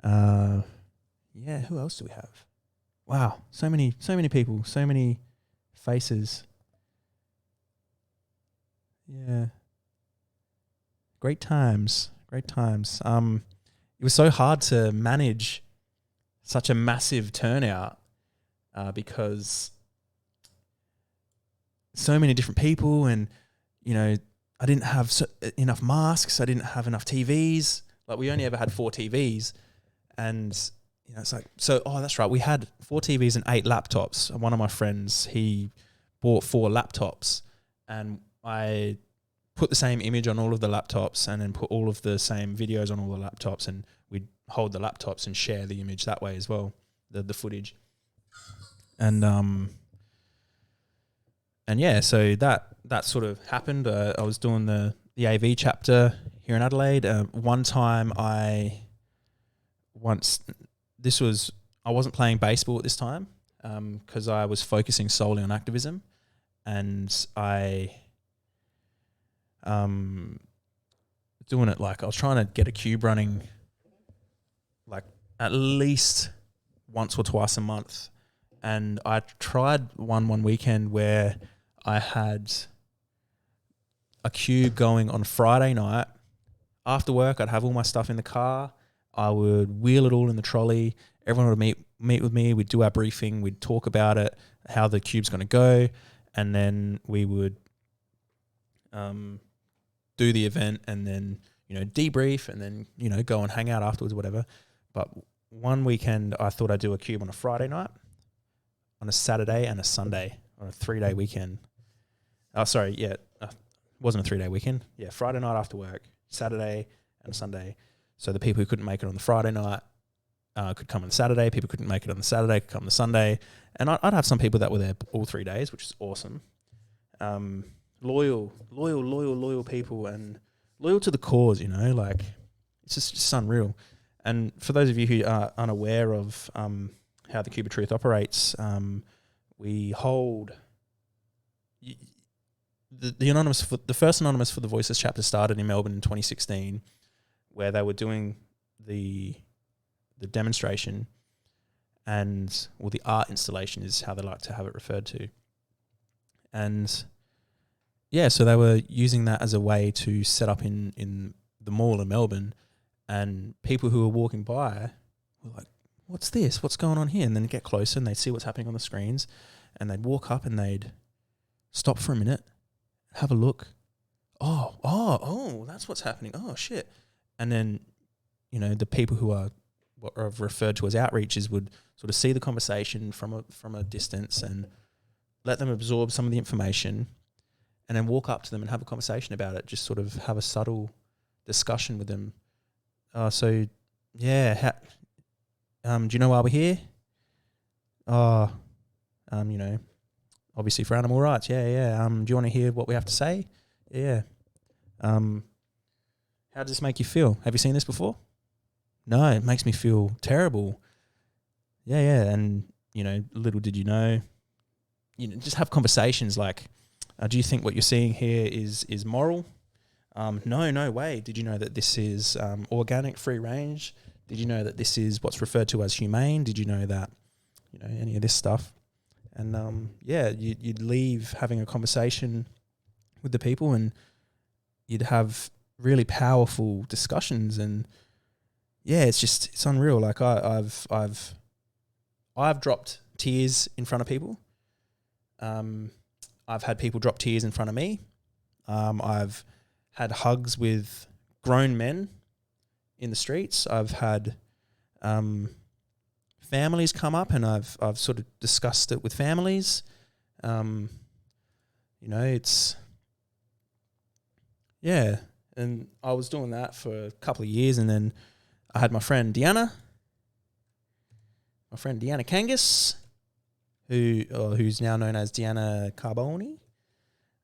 Yeah, who else do we have? Wow, so many people, so many faces. Yeah. Great times. It was so hard to manage such a massive turnout because so many different people, and I didn't have enough masks. I didn't have enough TVs. Like, we only ever had 4 TVs, and it's like, that's right. We had 4 TVs and 8 laptops. One of my friends, he bought 4 laptops, and I put the same image on all of the laptops and then put all of the same videos on all the laptops, and we'd hold the laptops and share the image that way as well, the footage. And yeah, so that sort of happened. I was doing the AV chapter here in Adelaide. One time I wasn't playing baseball at this time because I was focusing solely on activism, and I doing it like I was trying to get a cube running like at least once or twice a month. And I tried one weekend where I had a cube going on Friday night. After work, I'd have all my stuff in the car. I would wheel it all in the trolley. Everyone would meet with me. We'd do our briefing. We'd talk about it, how the cube's going to go. And then we would do the event and then, debrief and then, go and hang out afterwards, whatever. But one weekend, I thought I'd do a cube on a Friday night, on a Saturday and a Sunday, on a 3-day weekend. Oh, sorry, yeah, it wasn't a 3-day weekend. Yeah, Friday night after work, Saturday and Sunday. So the people who couldn't make it on the Friday night could come on Saturday. People couldn't make it on the Saturday could come on the Sunday. And I'd have some people that were there all 3 days, which is awesome. Loyal people and loyal to the cause, like it's just unreal. And for those of you who are unaware of how the Cube of Truth operates, we hold the first Anonymous for the Voices chapter started in Melbourne in 2016, where they were doing the demonstration the art installation is how they like to have it referred to. And yeah, so they were using that as a way to set up in the mall in Melbourne, and people who were walking by were like, what's this? What's going on here? And then get closer and they'd see what's happening on the screens, and they'd walk up and they'd stop for a minute, have a look. Oh, that's what's happening. Oh, shit. And then, the people who are what are referred to as outreaches would sort of see the conversation from a distance and let them absorb some of the information, and then walk up to them and have a conversation about it, just sort of have a subtle discussion with them. So, yeah, do you know why we're here? Obviously for animal rights. Yeah. Do you want to hear what we have to say? Yeah. How does this make you feel? Have you seen this before? No, it makes me feel terrible. Yeah. And, little did you know, just have conversations like, do you think what you're seeing here is moral? No way. Did you know that this is organic, free range? Did you know that this is what's referred to as humane? Did you know that, any of this stuff? And you'd leave having a conversation with the people, and you'd have really powerful discussions. And yeah, it's unreal. Like I've dropped tears in front of people. I've had people drop tears in front of me. I've had hugs with grown men in the streets. I've had families come up, and I've sort of discussed it with families. And I was doing that for a couple of years, and then I had my friend Deanna Kangas, who's now known as Deanna Carboni,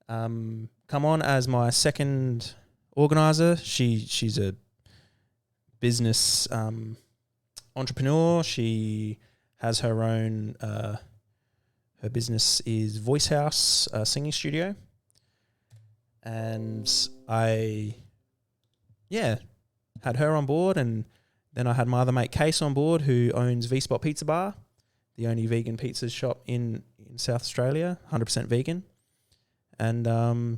come on as my second organizer. She's a business entrepreneur. She has her own. Her business is Voice House singing studio, and I had her on board, and then I had my other mate Case on board, who owns V-Spot Pizza Bar, the only vegan pizza shop in South Australia, 100% vegan. And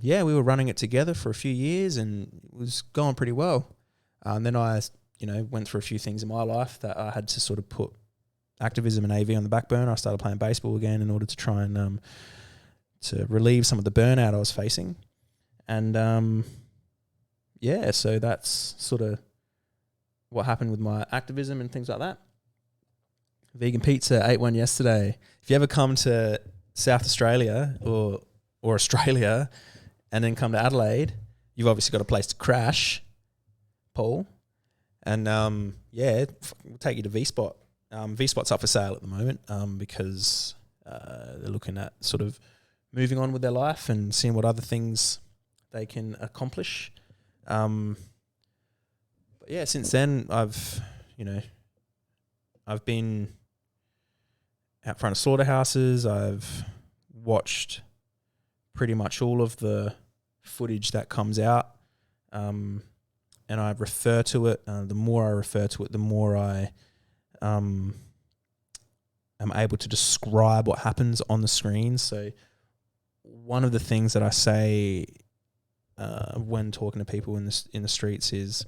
we were running it together for a few years, and it was going pretty well. And then I, went through a few things in my life that I had to sort of put activism and AV on the back burner. I started playing baseball again in order to try and to relieve some of the burnout I was facing. And so that's sort of what happened with my activism and things like that. Vegan pizza, ate one yesterday. If you ever come to South Australia or Australia and then come to Adelaide, you've obviously got a place to crash, Paul. And we'll take you to V-Spot. V-Spot's up for sale at the moment because they're looking at sort of moving on with their life and seeing what other things they can accomplish. But since then I've been out front of slaughterhouses. I've watched pretty much all of the footage that comes out, and I refer to it. The more I refer to it, the more I am able to describe what happens on the screen. So one of the things that I say when talking to people in the streets is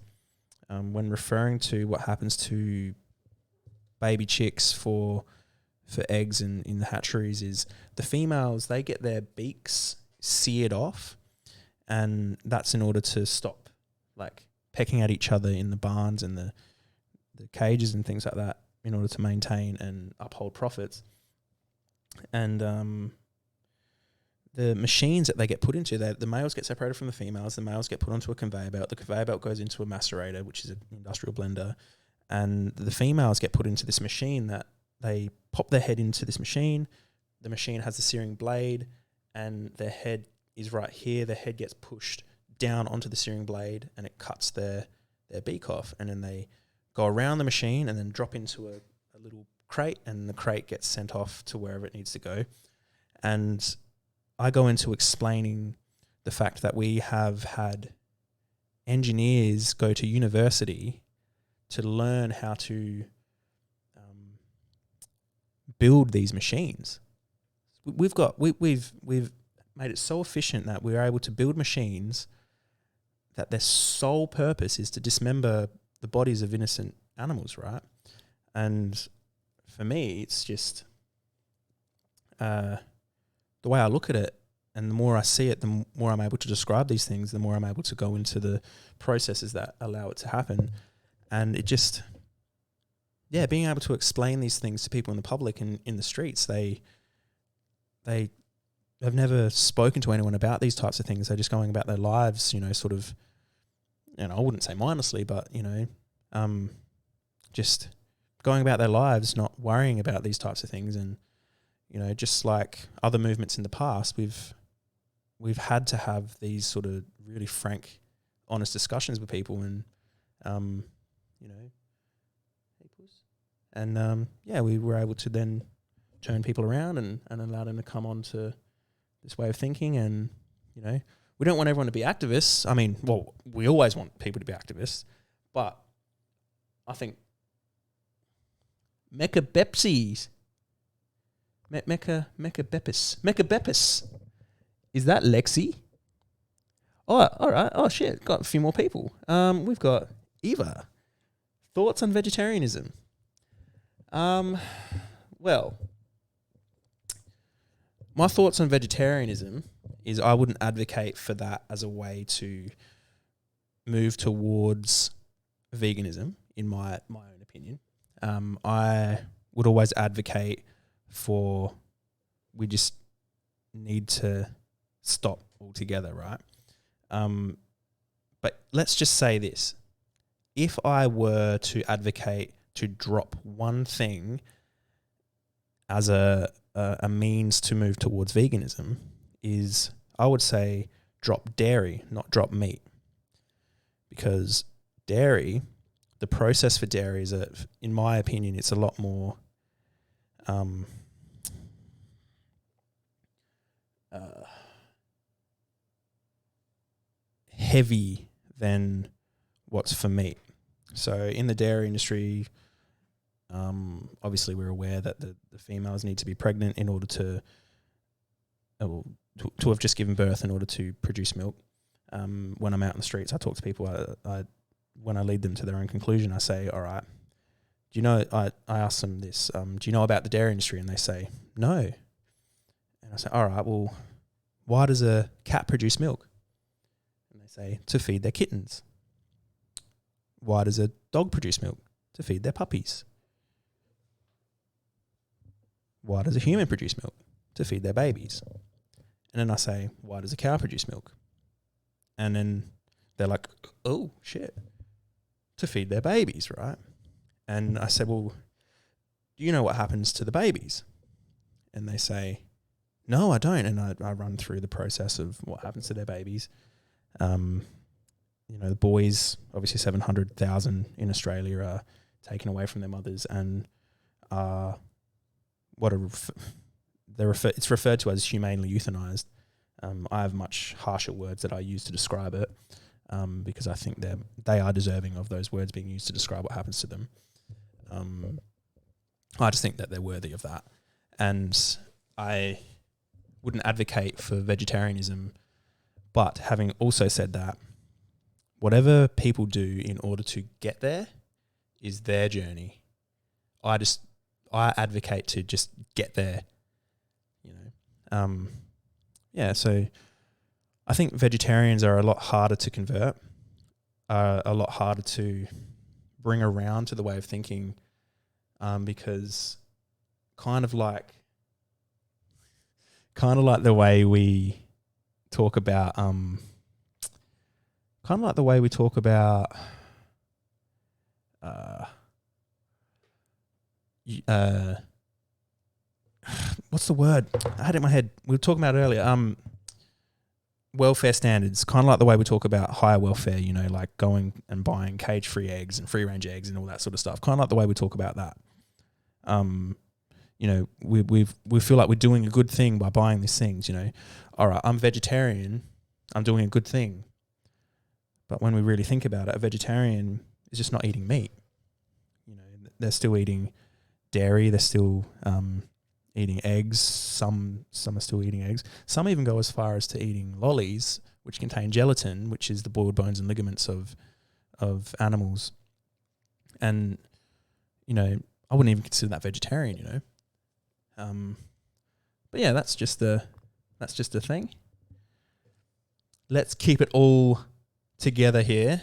when referring to what happens to baby chicks for eggs in the hatcheries is the females, they get their beaks seared off, and that's in order to stop pecking at each other in the barns and the cages and things like that, in order to maintain and uphold profits. And the machines that they get put into, the males get separated from the females, the males get put onto a conveyor belt, the conveyor belt goes into a macerator, which is an industrial blender, and the females get put into this machine that they pop their head into this machine. The machine has the searing blade, and their head is right here. Their head gets pushed down onto the searing blade, and it cuts their beak off. And then they go around the machine and then drop into a little crate, and the crate gets sent off to wherever it needs to go. And I go into explaining the fact that we have had engineers go to university to learn how to build these machines. We've made it so efficient that we're able to build machines that their sole purpose is to dismember the bodies of innocent animals, right? And for me, it's just the way I look at it, and the more I see it, the more I'm able to describe these things, the more I'm able to go into the processes that allow it to happen. And it just, being able to explain these things to people in the public and in the streets, they have never spoken to anyone about these types of things. They're just going about their lives, sort of, I wouldn't say mindlessly, but, just going about their lives, not worrying about these types of things. And, just like other movements in the past, we've had to have these sort of really frank, honest discussions with people, and, we were able to then turn people around and allow them to come on to this way of thinking. And, we don't want everyone to be activists. I mean, well, we always want people to be activists, but I think Mecca-Bepsies. Mecca-Bepis. Is that Lexi? Oh, all right. Oh, shit. Got a few more people. We've got Eva. Thoughts on vegetarianism? Well, my thoughts on vegetarianism is I wouldn't advocate for that as a way to move towards veganism, in my own opinion. I would always advocate for, we just need to stop altogether, right? But let's just say this. If I were to advocate to drop one thing as a means to move towards veganism, is I would say drop dairy, not drop meat. Because dairy, the process for dairy is, in my opinion, it's a lot more heavy than what's for meat. So in the dairy industry, obviously we're aware that the females need to be pregnant in order to have just given birth in order to produce milk. When I'm out in the streets, I talk to people. When I lead them to their own conclusion, I say, all right, do you know, I ask them this, do you know about the dairy industry? And they say, no. And I say, all right, well, why does a cat produce milk? And they say, to feed their kittens. Why does a dog produce milk? To feed their puppies. Why does a human produce milk? To feed their babies. And then I say, why does a cow produce milk? And then they're like, oh, shit. To feed their babies, right? And I said, well, do you know what happens to the babies? And they say, no, I don't. And I run through the process of what happens to their babies. The boys, obviously 700,000 in Australia, are taken away from their mothers and are it's referred to as humanely euthanized. I have much harsher words that I use to describe it, because I think they are deserving of those words being used to describe what happens to them. I just think that they're worthy of that. And I wouldn't advocate for vegetarianism, but having also said that, whatever people do in order to get there is their journey. I advocate to just get there, so I think vegetarians are a lot harder to convert, a lot harder to bring around to the way of thinking, because kind of like the way we talk about, what's the word? I had it in my head. We were talking about it earlier. Welfare standards, kind of like the way we talk about higher welfare, like going and buying cage-free eggs and free-range eggs and all that sort of stuff. Kind of like the way we talk about that. We feel like we're doing a good thing by buying these things, All right, I'm vegetarian. I'm doing a good thing. But when we really think about it, a vegetarian is just not eating meat. They're still eating dairy. They're still eating eggs. Some are still eating eggs. Some even go as far as to eating lollies, which contain gelatin, which is the boiled bones and ligaments of animals. And I wouldn't even consider that vegetarian. But yeah, that's just the thing. Let's keep it all together here.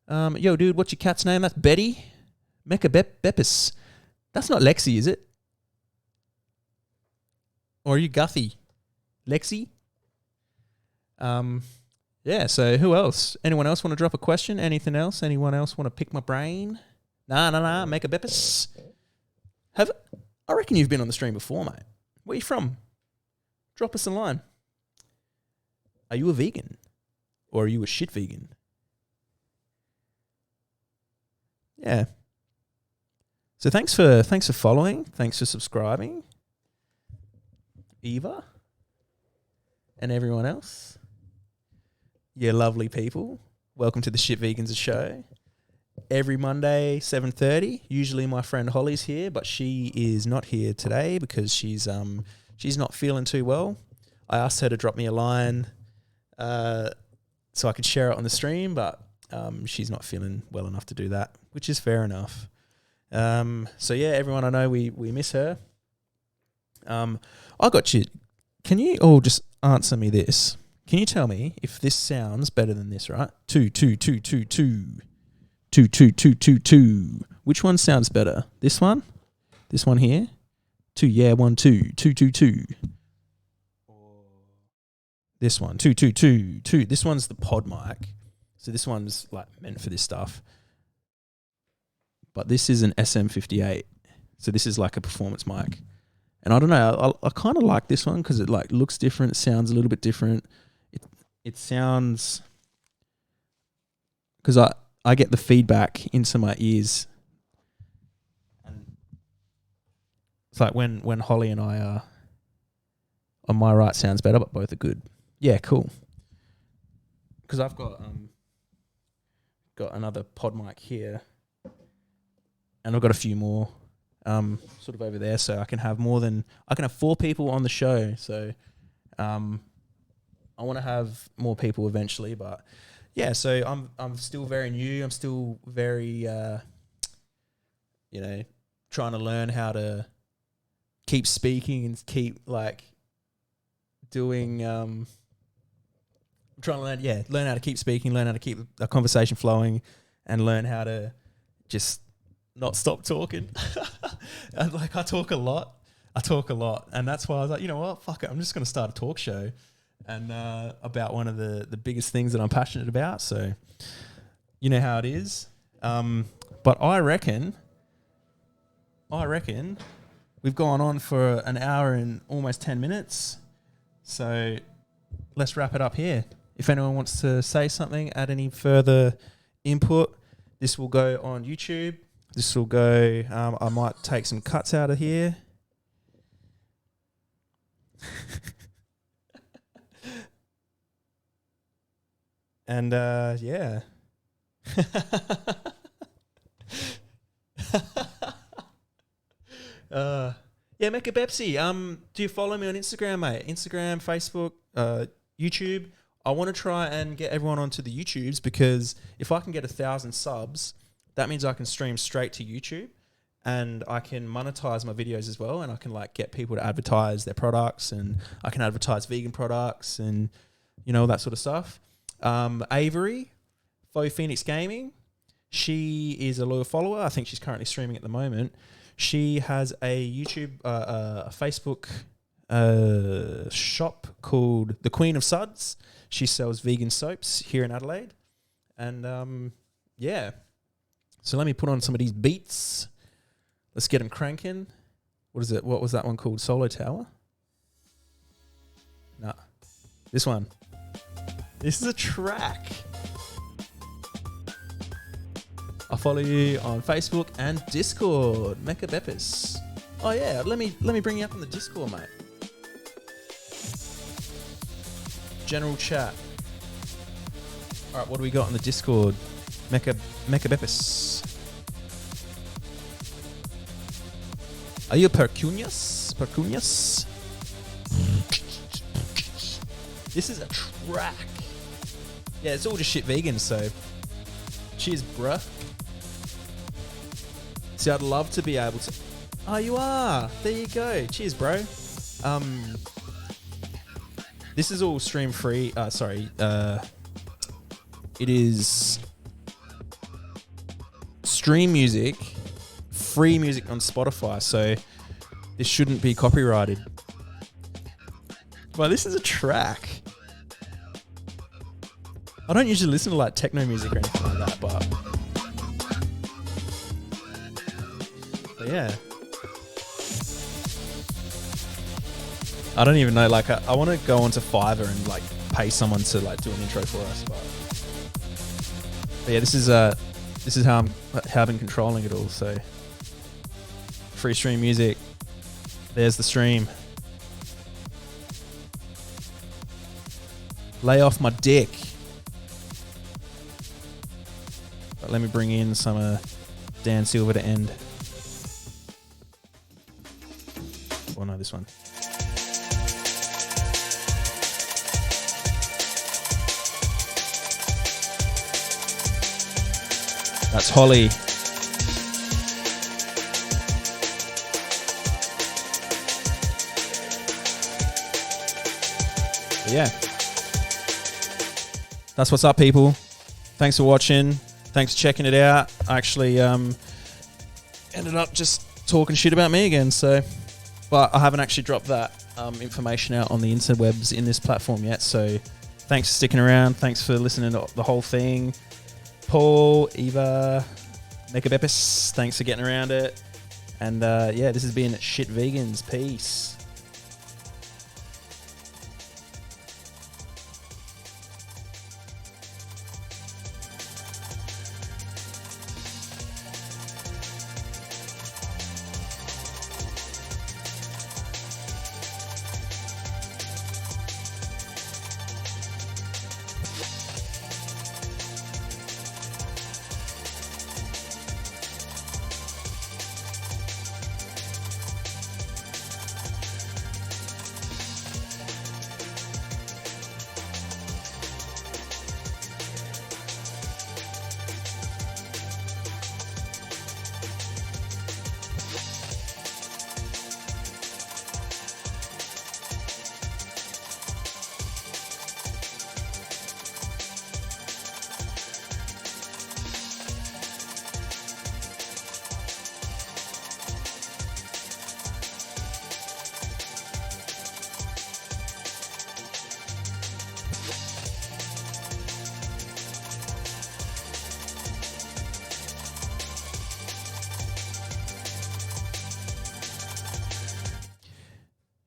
Yo, dude, what's your cat's name? That's Betty. Mecca Beppis. That's not Lexi, is it? Or are you Guthie? Lexi? Yeah, so who else? Anyone else want to drop a question? Anything else? Anyone else want to pick my brain? Nah. Mecca Beppis. I reckon you've been on the stream before, mate. Where you from? Drop us a line. Are you a vegan? Or are you a shit vegan? Yeah. So thanks for following. Thanks for subscribing. Eva. And everyone else. You lovely people. Welcome to the Shit Vegans show. Every Monday, 7:30. Usually my friend Holly's here, but she is not here today because she's not feeling too well. I asked her to drop me a line so I could share it on the stream, but she's not feeling well enough to do that, which is fair enough. So yeah, everyone, I know we miss her. I got you. Can you all just answer me this? Can you tell me if this sounds better than this, right? 2, 2, 2, 2, 2. 2, 2, 2, 2, 2. Which one sounds better? This one? This one here? 2, yeah, 1, 2. 2, 2, 2. This one, 2, 2, 2, 2. This one's the pod mic. So this one's like meant for this stuff. But this is an SM58. So this is like a performance mic. And I don't know, I kind of like this one because it like looks different, sounds a little bit different. It sounds... Because I get the feedback into my ears. And it's like when Holly and I are on my right sounds better, but both are good. Yeah, cool. Because I've got another pod mic here, and I've got a few more sort of over there, so I can have 4 people on the show. So I want to have more people eventually, but yeah. So I'm still very new. I'm still very trying to learn how to keep speaking and keep like doing. I'm trying to learn how to keep speaking, learn how to keep a conversation flowing, and learn how to just not stop talking. And like I talk a lot, and that's why I was like, you know what, fuck it, I'm just going to start a talk show, and about one of the biggest things that I'm passionate about. So you know how it is. But I reckon we've gone on for an hour and almost 10 minutes. So let's wrap it up here. If anyone wants to say something, add any further input, this will go on YouTube. This will go, I might take some cuts out of here. And yeah. Yeah, Mecca Pepsi. Do you follow me on Instagram, mate? Instagram, Facebook, YouTube. I want to try and get everyone onto the YouTubes, because if I can get 1,000 subs, that means I can stream straight to YouTube, and I can monetize my videos as well, and I can like get people to advertise their products, and I can advertise vegan products and that sort of stuff. Avery, Faux Phoenix Gaming, she is a loyal follower. I think she's currently streaming at the moment. She has a YouTube, a Facebook shop called The Queen of Suds. She sells vegan soaps here in Adelaide. And yeah. So let me put on some of these beats. Let's get them cranking. What is it? What was that one called? Solo Tower? Nah. This one. This is a track. I'll follow you on Facebook and Discord. Mecca Beppis. Oh yeah, let me bring you up on the Discord, mate. General chat. Alright, what do we got on the Discord? Mecca Beppis. Are you Percunious? This is a track. Yeah, it's all just shit vegan, so cheers, bruh. See, I'd love to be able to... Oh, you are. There you go. Cheers, bro. This is all stream free. It is stream music, free music on Spotify, so this shouldn't be copyrighted. Well, this is a track. I don't usually listen to like techno music or anything like that, but yeah. I don't even know, like I want to go onto Fiverr and like pay someone to like do an intro for us, but yeah, this is how I've been controlling it all. So free stream music. There's the stream. Lay off my dick. But let me bring in some Dan Silver to end. Oh no, this one. That's Holly. But yeah. That's what's up, people. Thanks for watching. Thanks for checking it out. I actually ended up just talking shit about me again, so... But I haven't actually dropped that information out on the interwebs in this platform yet, so Thanks for sticking around. Thanks for listening to the whole thing. Paul, Eva, Megabepis, thanks for getting around it. And yeah, this has been Shit Vegans. Peace.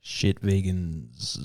Shit Vegans.